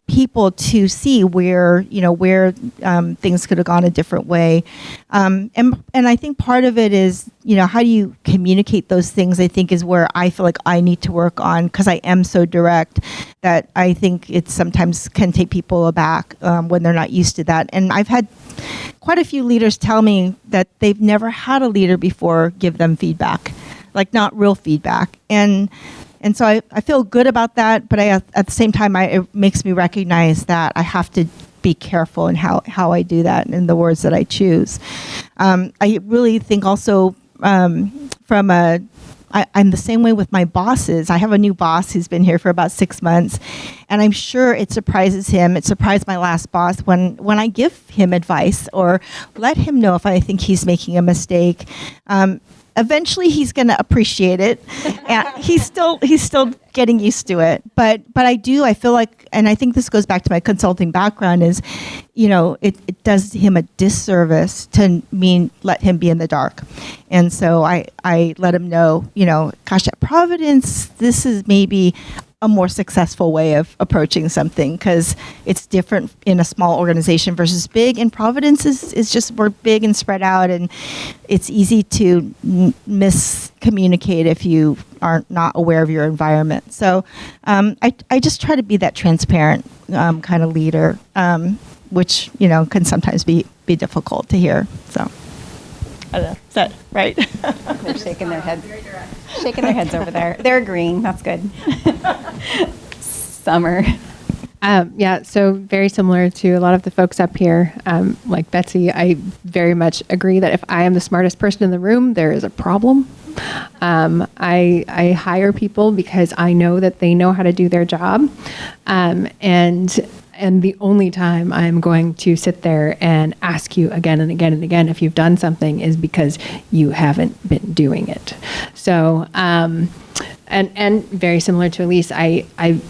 people to see where things could have gone a different way, and I think part of it is how do you communicate those things. I think is where I feel like I need to work on, because I am so direct that I think it sometimes can take people aback when they're not used to that. And I've had quite a few leaders tell me that they've never had a leader before give them feedback, like not real feedback. And so I feel good about that, but at the same time, it makes me recognize that I have to be careful in how I do that and the words that I choose. I really think also I'm the same way with my bosses. I have a new boss who's been here for about 6 months, and I'm sure it surprises him. It surprised my last boss when I give him advice or let him know if I think he's making a mistake. Eventually, he's going to appreciate it. And he's still getting used to it. But I feel like, and I think this goes back to my consulting background, is, it does him a disservice to let him be in the dark. And so I let him know, gosh, at Providence, this is maybe a more successful way of approaching something, because it's different in a small organization versus big. And Providence is just, we're big and spread out, and it's easy to miscommunicate if you are not aware of your environment. So I just try to be that transparent kind of leader, which, you know, can sometimes be difficult to hear. So I don't know. Is that right?
They're shaking their heads. Shaking their heads over there. They're agreeing. That's good. Summer.
Yeah, so very similar to a lot of the folks up here. Like Betsy, I very much agree that if I am the smartest person in the room, there is a problem. I hire people because I know that they know how to do their job. And the only time I'm going to sit there and ask you again and again and again if you've done something is because you haven't been doing it. So, and very similar to Elise, I've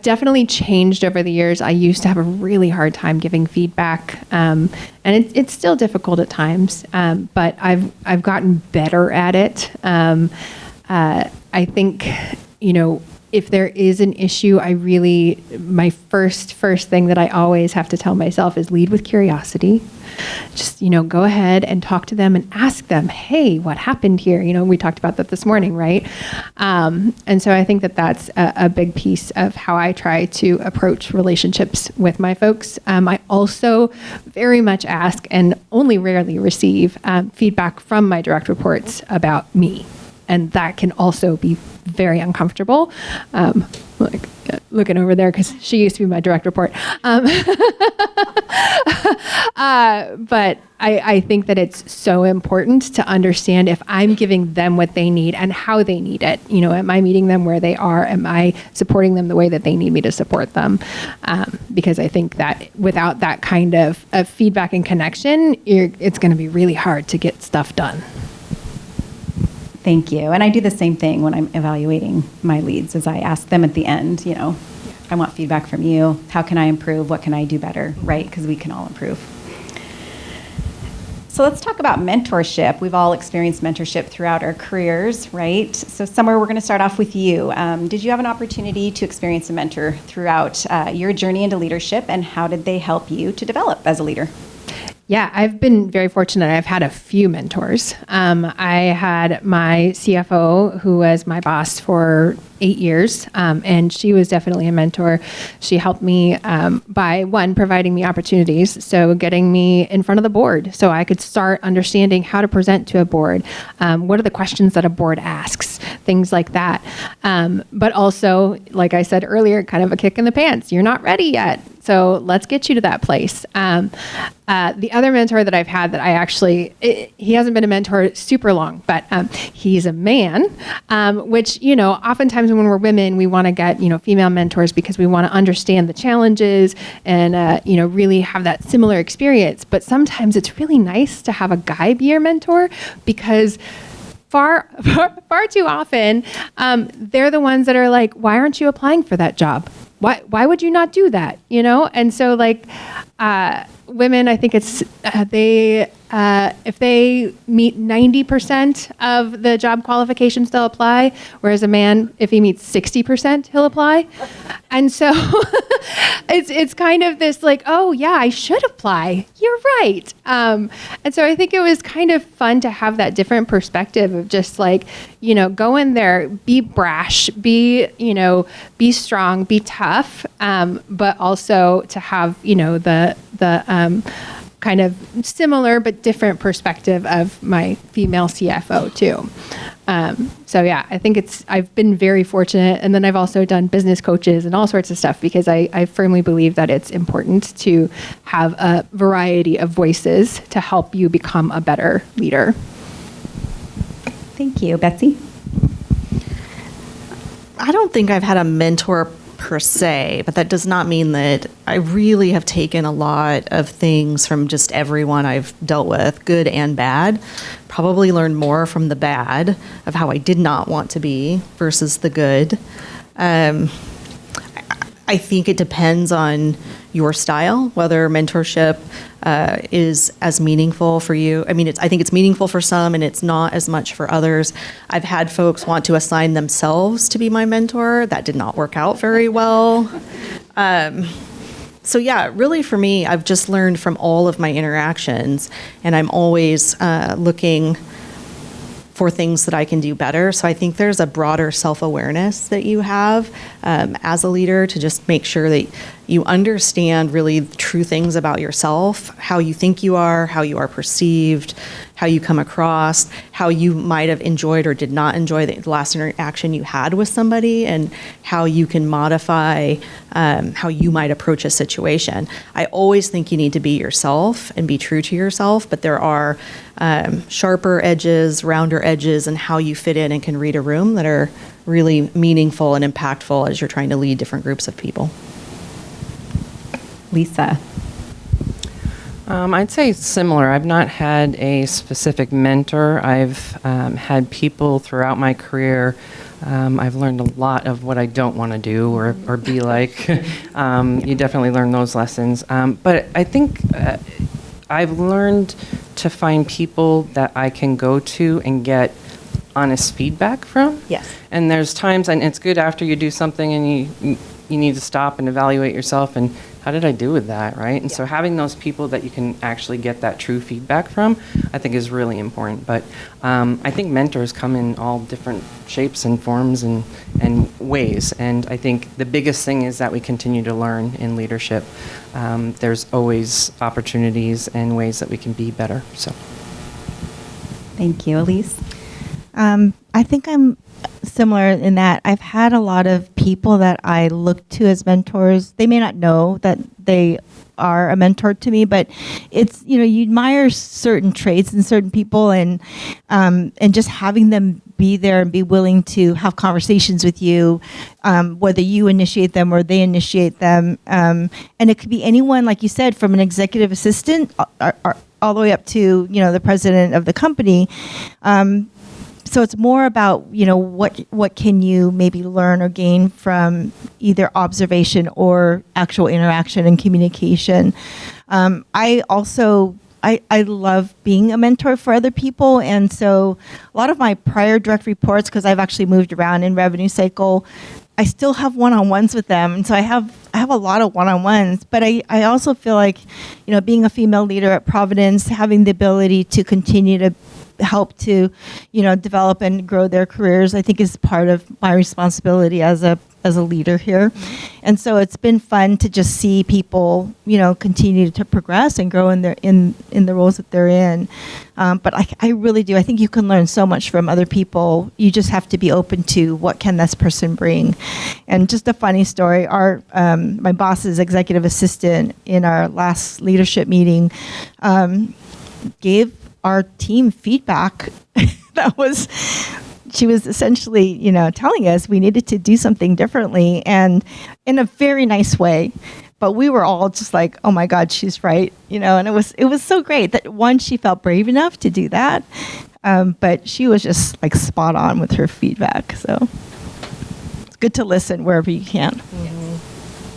definitely changed over the years. I used to have a really hard time giving feedback, and it's still difficult at times. But I've gotten better at it. I think, you know, if there is an issue, my first thing that I always have to tell myself is lead with curiosity. Just, you know, go ahead and talk to them and ask them, hey, what happened here? You know, we talked about that this morning, right? And so I think that that's a big piece of how I try to approach relationships with my folks. I also very much ask and only rarely receive feedback from my direct reports about me. And that can also be very uncomfortable. Like looking over there because she used to be my direct report. But I think that it's so important to understand if I'm giving them what they need and how they need it. You know, am I meeting them where they are? Am I supporting them the way that they need me to support them? Because I think that without that kind of feedback and connection, it's going to be really hard to get stuff done.
Thank you. And I do the same thing when I'm evaluating my leads, as I ask them at the end, you know, I want feedback from you. How can I improve? What can I do better? Right? Because we can all improve. So let's talk about mentorship. We've all experienced mentorship throughout our careers, right? So Summer, we're going to start off with you. Did you have an opportunity to experience a mentor throughout your journey into leadership, and how did they help you to develop as a leader?
Yeah, I've been very fortunate. I've had a few mentors. I had my CFO, who was my boss for 8 years, and she was definitely a mentor. She helped me by, one, providing me opportunities, so getting me in front of the board so I could start understanding how to present to a board. What are the questions that a board asks? Things like that. But also, like I said earlier, kind of a kick in the pants. You're not ready yet. So let's get you to that place. The other mentor that I've had that he hasn't been a mentor super long, but he's a man, which, you know, oftentimes when we're women, we want to get, you know, female mentors because we want to understand the challenges and, you know, really have that similar experience. But sometimes it's really nice to have a guy be your mentor because far too often, they're the ones that are like, why aren't you applying for that job? Why would you not do that? You know? And so like, women, I think it's, if they meet 90% of the job qualifications, they'll apply. Whereas a man, if he meets 60%, he'll apply. And so it's kind of this like, oh yeah, I should apply. You're right. And so I think it was kind of fun to have that different perspective of just like, you know, go in there, be brash, be strong, be tough, but also to have, you know, the kind of similar but different perspective of my female CFO too. So yeah, I think I've been very fortunate. And then I've also done business coaches and all sorts of stuff because I firmly believe that it's important to have a variety of voices to help you become a better leader.
Thank you. Betsy?
I don't think I've had a mentor per se, but that does not mean that I really have taken a lot of things from just everyone I've dealt with, good and bad. Probably learned more from the bad of how I did not want to be versus the good. I think it depends on your style, whether mentorship is as meaningful for you. I mean, I think it's meaningful for some and it's not as much for others. I've had folks want to assign themselves to be my mentor. That did not work out very well. So yeah, really for me, I've just learned from all of my interactions, and I'm always looking for things that I can do better. So I think there's a broader self-awareness that you have as a leader to just make sure that you understand really true things about yourself, how you think you are, how you are perceived, how you come across, how you might have enjoyed or did not enjoy the last interaction you had with somebody, and how you can modify how you might approach a situation. I always think you need to be yourself and be true to yourself, but there are sharper edges, rounder edges, and how you fit in and can read a room that are really meaningful and impactful as you're trying to lead different groups of people.
Lisa.
I'd say similar. I've not had a specific mentor. I've had people throughout my career. I've learned a lot of what I don't want to do or be like. You definitely learn those lessons. But I think I've learned to find people that I can go to and get honest feedback from.
Yes.
And there's times, and it's good after you do something and you need to stop and evaluate yourself and how did I do with that, right? And so having those people that you can actually get that true feedback from, I think is really important. But I think mentors come in all different shapes and forms and ways. And I think the biggest thing is that we continue to learn in leadership. There's always opportunities and ways that we can be better. So,
thank you, Elise.
I think I'm similar in that I've had a lot of people that I look to as mentors. They may not know that they are a mentor to me, but it's, you admire certain traits in certain people, and just having them be there and be willing to have conversations with you, whether you initiate them or they initiate them. And it could be anyone, like you said, from an executive assistant all the way up to, the president of the company. So it's more about, what can you maybe learn or gain from either observation or actual interaction and communication. I love being a mentor for other people. And so a lot of my prior direct reports, because I've actually moved around in revenue cycle, I still have one-on-ones with them. And so I have a lot of one-on-ones, but I also feel like, being a female leader at Providence, having the ability to continue to help to, develop and grow their careers, I think is part of my responsibility as a leader here. And so it's been fun to just see people, continue to progress and grow in the roles that they're in. But I really do. I think you can learn so much from other people. You just have to be open to what can this person bring. And just a funny story, my boss's executive assistant in our last leadership meeting gave our team feedback she was essentially, telling us we needed to do something differently, and in a very nice way. But we were all just like, oh my God, she's right. And it was so great that one, she felt brave enough to do that. But she was just like spot on with her feedback. So it's good to listen wherever you can.
Mm-hmm.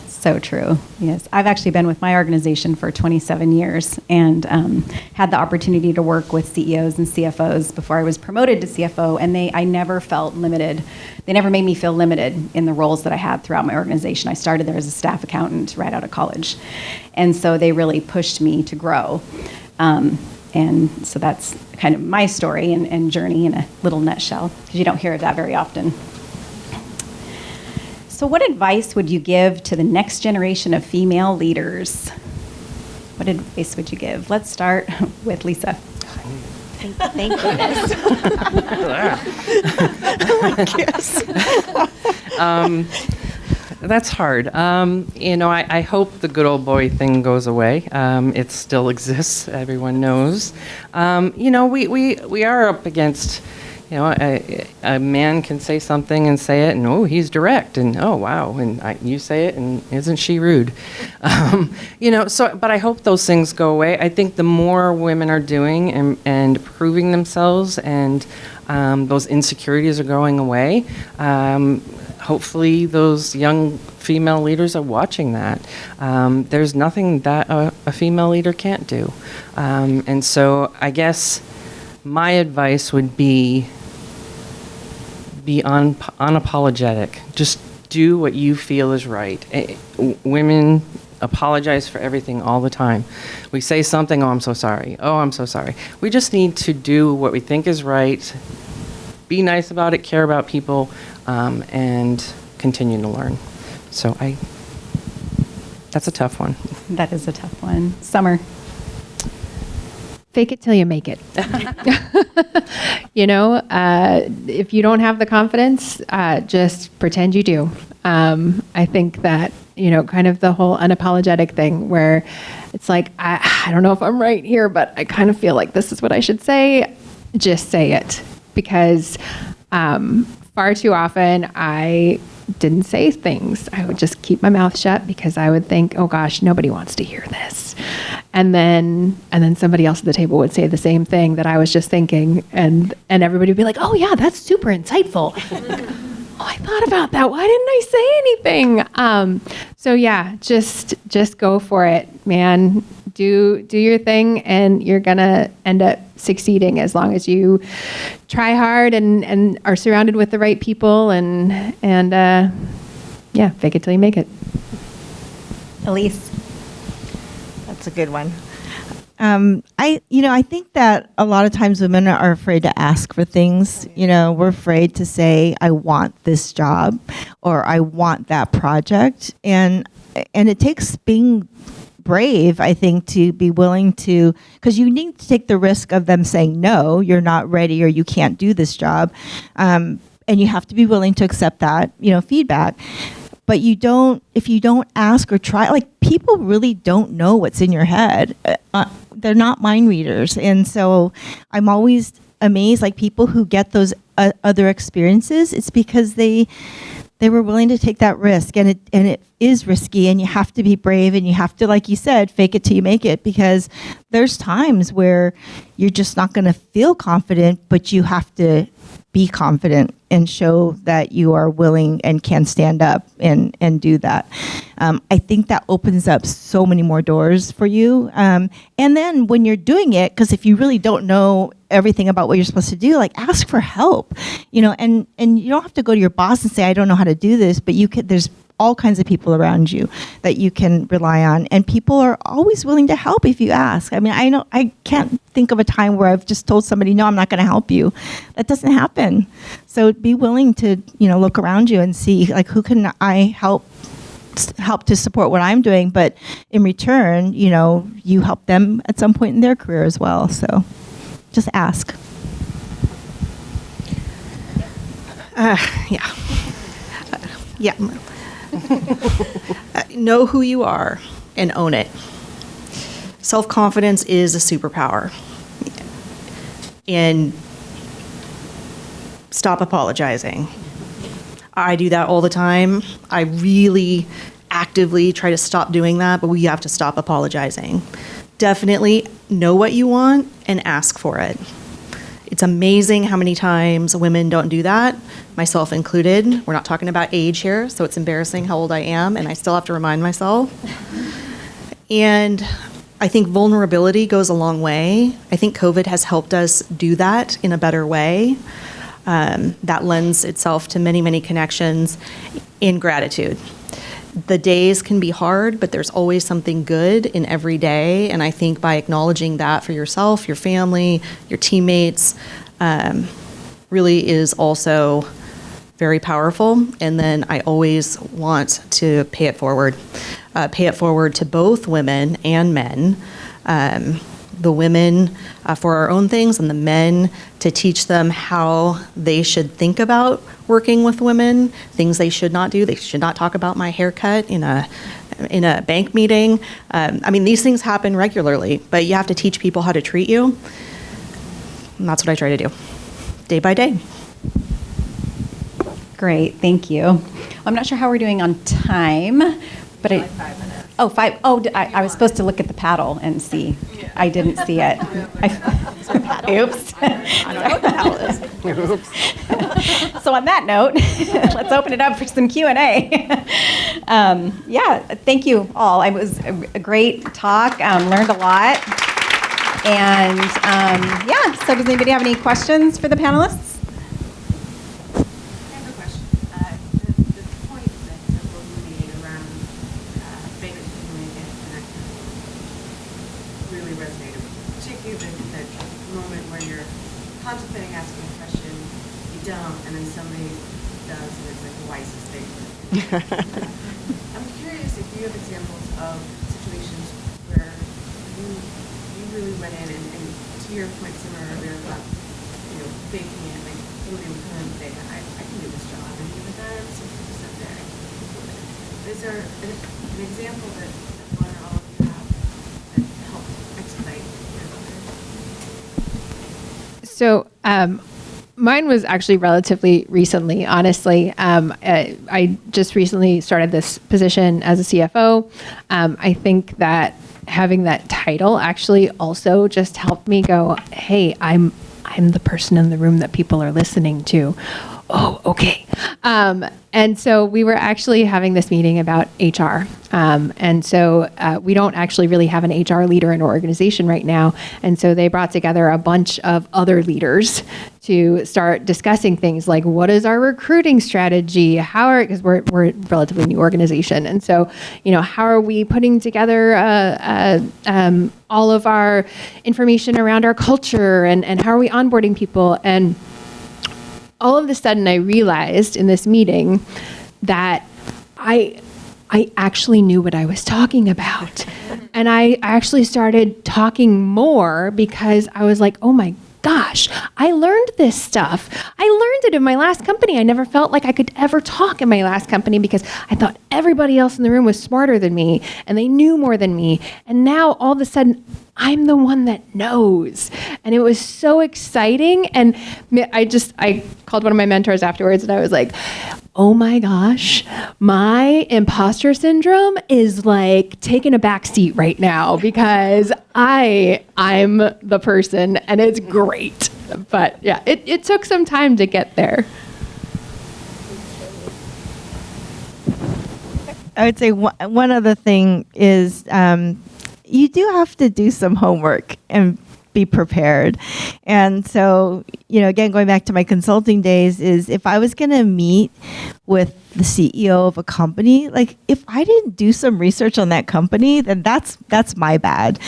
So true. Yes. I've actually been with my organization for 27 years and had the opportunity to work with CEOs and CFOs before I was promoted to CFO, and I never felt limited. They never made me feel limited in the roles that I had throughout my organization. I started there as a staff accountant right out of college. And so they really pushed me to grow. And so that's kind of my story and journey in a little nutshell, because you don't hear of that very often. So what advice would you give to the next generation of female leaders? What advice would you give? Let's start with Lisa.
Thank goodness.
That's hard. I hope the good old boy thing goes away. It still exists. Everyone knows. We are up against, a man can say something and say it, and oh, he's direct, and oh, wow, and you say it, and isn't she rude? But I hope those things go away. I think the more women are doing and proving themselves, and those insecurities are going away, hopefully those young female leaders are watching that. There's nothing that a female leader can't do. And so I guess my advice would be unapologetic. Just do what you feel is right. Women apologize for everything all the time. We say something, oh, I'm so sorry. Oh, I'm so sorry. We just need to do what we think is right, be nice about it, care about people, and continue to learn. So that's a tough one.
That is a tough one. Summer.
Fake it till you make it. If you don't have the confidence, just pretend you do. I think that, kind of the whole unapologetic thing where it's like, I don't know if I'm right here, but I kind of feel like this is what I should say. Just say it. Because far too often I didn't say things. I would just keep my mouth shut because I would think, oh gosh, nobody wants to hear this. And then somebody else at the table would say the same thing that I was just thinking, and everybody would be like, oh yeah, that's super insightful. Oh, I thought about that. Why didn't I say anything? So yeah, just go for it, man. Do your thing, and you're gonna end up succeeding as long as you try hard and are surrounded with the right people, and fake it till you make it.
Elise.
That's a good one. I think that a lot of times women are afraid to ask for things. We're afraid to say, I want this job or I want that project. And it takes being brave, I think, to be willing to, because you need to take the risk of them saying, no, you're not ready or you can't do this job. And you have to be willing to accept that, feedback. But if you don't ask or try, people really don't know what's in your head. They're not mind readers. And so I'm always amazed, people who get those other experiences, it's because they were willing to take that risk. And it is risky, and you have to be brave, and you have to, like you said, fake it till you make it, because there's times where you're just not going to feel confident, but you have to be confident and show that you are willing and can stand up and do that. I think that opens up so many more doors for you. And then when you're doing it, because if you really don't know everything about what you're supposed to do, ask for help, and you don't have to go to your boss and say, I don't know how to do this, but there's all kinds of people around you that you can rely on, and people are always willing to help if you ask. I can't think of a time where I've just told somebody, no, I'm not going to help you. That doesn't happen. So be willing to, look around you and see, who can I help to support what I'm doing, but in return, you help them at some point in their career as well. So just ask.
Yeah. Know who you are and own it. Self-confidence is a superpower. And stop apologizing. I do that all the time. I really actively try to stop doing that, but we have to stop apologizing. Definitely know what you want and ask for it. It's amazing how many times women don't do that, myself included. We're not talking about age here, so it's embarrassing how old I am, and I still have to remind myself. And I think vulnerability goes a long way. I think COVID has helped us do that in a better way. That lends itself to many, many connections in gratitude. The days can be hard, but there's always something good in every day. And I think by acknowledging that for yourself, your family, your teammates, really is also very powerful. And then I always want to pay it forward to both women and men. The women for our own things, and the men to teach them how they should think about working with women, things they should not do. They should not talk about my haircut in a bank meeting. These things happen regularly, but you have to teach people how to treat you. And that's what I try to do, day by day.
Great, thank you. I'm not sure how we're doing on time, but 5 minutes. Oh, 5. Oh, I was supposed to look at the paddle and see. Yeah. I didn't see it. Oops. So on that note, let's open it up for some Q&A. Yeah, thank you all. It was a great talk. Learned a lot. And yeah, so does anybody have any questions for the panelists?
Contemplating asking a question, you don't, and then somebody does, and it's like the wisest thing. I'm curious if you have examples of situations where you really went in, and to your point, Simmer, earlier about faking it, like somebody would come in and say, I can do this job, and you're like, I'm 60% there. I can do it. Is there an example that one or all of you have that helped expedite your career?
So mine was actually relatively recently, honestly. I just recently started this position as a CFO. I think that having that title actually also just helped me go, hey, I'm the person in the room that people are listening to. Oh, okay. And so we were actually having this meeting about HR. And so we don't actually really have an HR leader in our organization right now. And so they brought together a bunch of other leaders to start discussing things like, what is our recruiting strategy? Because we're a relatively new organization. And so, how are we putting together all of our information around our culture and how are we onboarding people? And all of a sudden I realized in this meeting that I actually knew what I was talking about. And I actually started talking more because I was like, oh my gosh, I learned this stuff. I learned it in my last company. I never felt like I could ever talk in my last company because I thought everybody else in the room was smarter than me and they knew more than me. And now all of a sudden, I'm the one that knows. And it was so exciting. And I called one of my mentors afterwards and I was like, oh my gosh, my imposter syndrome is taking a back seat right now because I'm the person and it's great. But yeah, it took some time to get there.
I would say one other thing is you do have to do some homework and be prepared. And so, again, going back to my consulting days, is if I was going to meet with the CEO of a company, if I didn't do some research on that company, then that's my bad.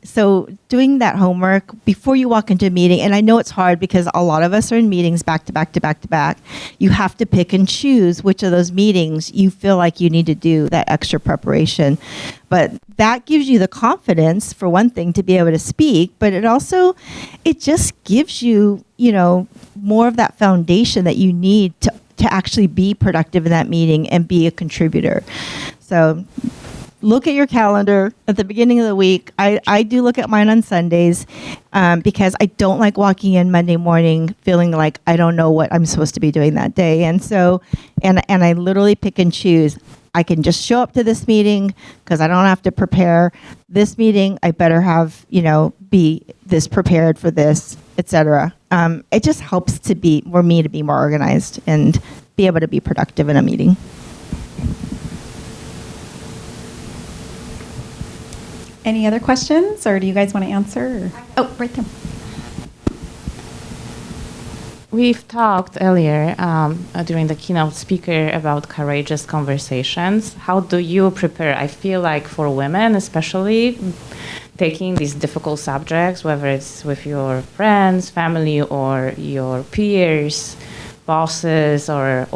So doing that homework before you walk into a meeting, and I know it's hard because a lot of us are in meetings back to back to back to back. You have to pick and choose which of those meetings you feel like you need to do that extra preparation. But that gives you the confidence, for one thing, to be able to speak, but it just gives you, more of that foundation that you need to actually be productive in that meeting and be a contributor. So look at your calendar at the beginning of the week. I do look at mine on Sundays because I don't like walking in Monday morning feeling like I don't know what I'm supposed to be doing that day. And so, and I literally pick and choose. I can just show up to this meeting because I don't have to prepare. This meeting, I better have, be this prepared for this, etc. It just helps for me to be more organized and be able to be productive in a meeting.
Any other questions, or do you guys want to answer? Oh, right there.
We've talked earlier during the keynote speaker about courageous conversations. How do you prepare? I feel like for women, especially, taking these difficult subjects, whether it's with your friends, family, or your peers, bosses, or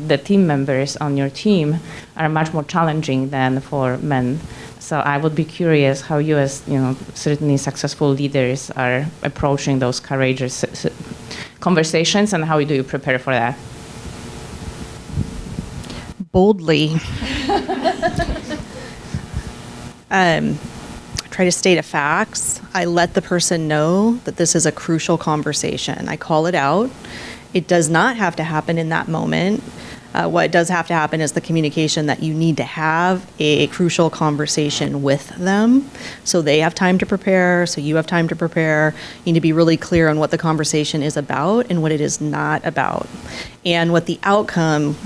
the team members on your team, are much more challenging than for men. So I would be curious how you, as certainly successful leaders, are approaching those courageous conversations, and how do you prepare for that?
Boldly. Try to state a facts. I let the person know that this is a crucial conversation. I call it out. It does not have to happen in that moment. What does have to happen is the communication that you need to have a crucial conversation with them so they have time to prepare, so you have time to prepare. You need to be really clear on what the conversation is about and what it is not about, and what the outcome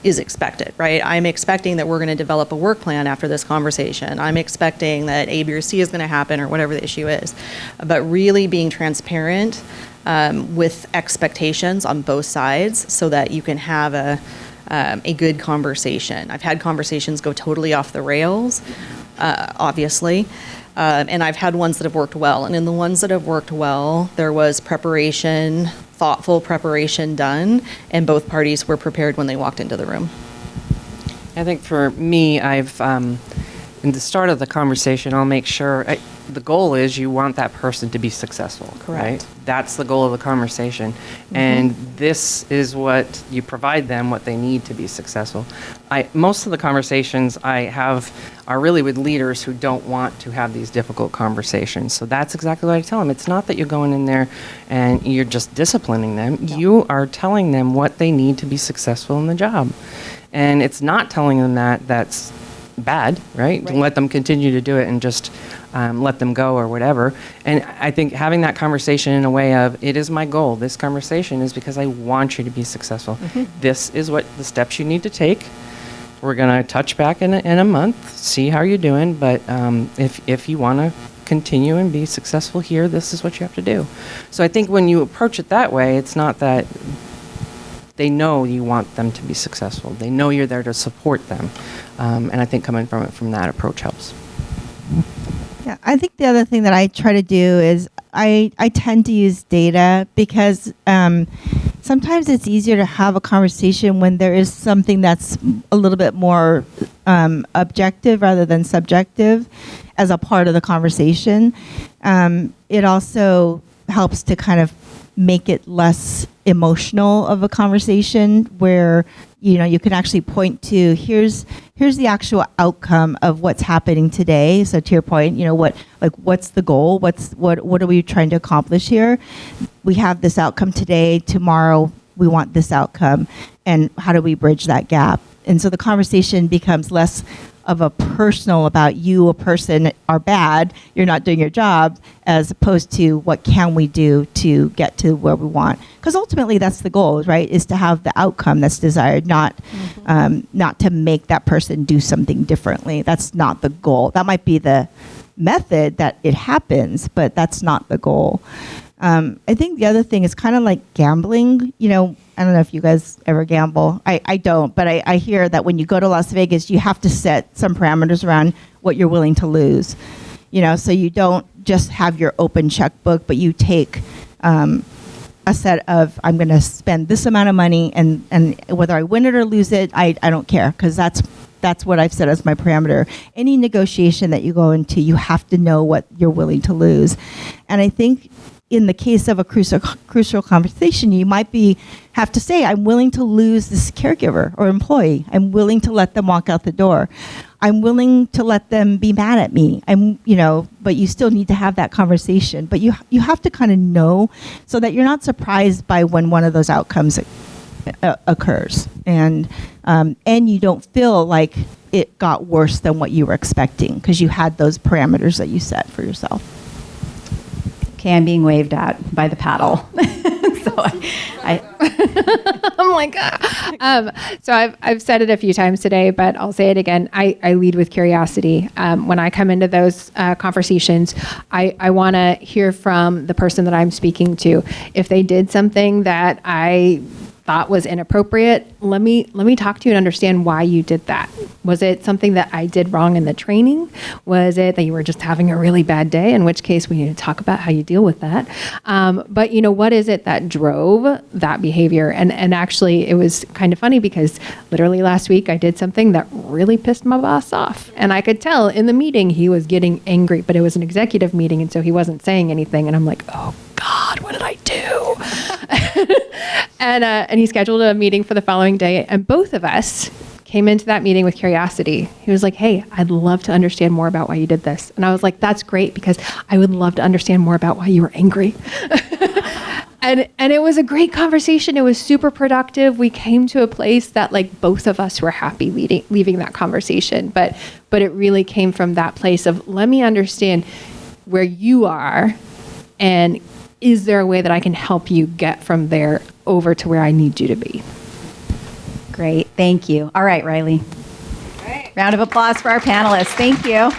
is expected, right? I'm expecting that we're going to develop a work plan after this conversation. I'm expecting that A, B, or C is going to happen, or whatever the issue is. But really being transparent with expectations on both sides so that you can have a good conversation. I've had conversations go totally off the rails, obviously. And I've had ones that have worked well. And in the ones that have worked well, there was preparation, thoughtful preparation done, and both parties were prepared when they walked into the room.
I think for me, in the start of the conversation, I'll make sure, the goal is you want that person to be successful.
Correct.
Right? That's the goal of the conversation. And this is what you provide them, what they need to be successful. Most of the conversations I have are really with leaders who don't want to have these difficult conversations. So that's exactly what I tell them. It's not that you're going in there and you're just disciplining them. Yeah. You are telling them what they need to be successful in the job. And it's not telling them that that's bad, right? To let them continue to do it and just let them go or whatever. And I think having that conversation in a way of, it is my goal. This conversation is because I want you to be successful. This is what the steps you need to take. We're going to touch back in a month, see how you're doing. But if you want to continue and be successful here, this is what you have to do. So I think when you approach it that way, it's not that they know you want them to be successful. They know you're there to support them. And I think coming from that approach helps.
Yeah, I think the other thing that I try to do is I tend to use data because sometimes it's easier to have a conversation when there is something that's a little bit more objective rather than subjective as a part of the conversation. It also helps to kind of make it less emotional of a conversation where you can actually point to here's the actual outcome of what's happening today. So to your point, what's the goal? What are we trying to accomplish here? We have this outcome today. Tomorrow we want this outcome, and how do we bridge that gap? And so the conversation becomes less of a personal about you, a person, are bad, you're not doing your job, as opposed to what can we do to get to where we want. Because ultimately that's the goal, right, is to have the outcome that's desired, not to make that person do something differently. That's not the goal. That might be the method that it happens, but that's not the goal. I think the other thing is kind of like gambling. I don't know if you guys ever gamble. I don't, but I hear that when you go to Las Vegas, you have to set some parameters around what you're willing to lose. So you don't just have your open checkbook, but you take a set of, I'm going to spend this amount of money, and whether I win it or lose it, I don't care, because that's what I've set as my parameter. Any negotiation that you go into, you have to know what you're willing to lose. And I think in the case of a crucial conversation, you might have to say, I'm willing to lose this caregiver or employee. I'm willing to let them walk out the door. I'm willing to let them be mad at me. But you still need to have that conversation. But you have to kind of know so that you're not surprised by when one of those outcomes occurs, and you don't feel like it got worse than what you were expecting because you had those parameters that you set for yourself.
Okay, I'm being waved at by the paddle. So
I'm like, so I've said it a few times today, but I'll say it again. I lead with curiosity. When I come into those conversations, I want to hear from the person that I'm speaking to. If they did something that I thought was inappropriate, let me talk to you and understand why you did that. Was it something that I did wrong in the training? Was it that you were just having a really bad day? In which case we need to talk about how you deal with that. But what is it that drove that behavior? And actually it was kind of funny because literally last week I did something that really pissed my boss off. And I could tell in the meeting he was getting angry, but it was an executive meeting, and so he wasn't saying anything. And I'm like, oh God, what did I do? And he scheduled a meeting for the following day, and both of us came into that meeting with curiosity. He was like, hey, I'd love to understand more about why you did this. And I was like, that's great, because I would love to understand more about why you were angry. And it was a great conversation. It was super productive. We came to a place that like both of us were happy leaving that conversation. But it really came from that place of, let me understand where you are, and is there a way that I can help you get from there over to where I need you to be?
Great. Thank you. All right, Riley. Round of applause for our panelists. Thank you.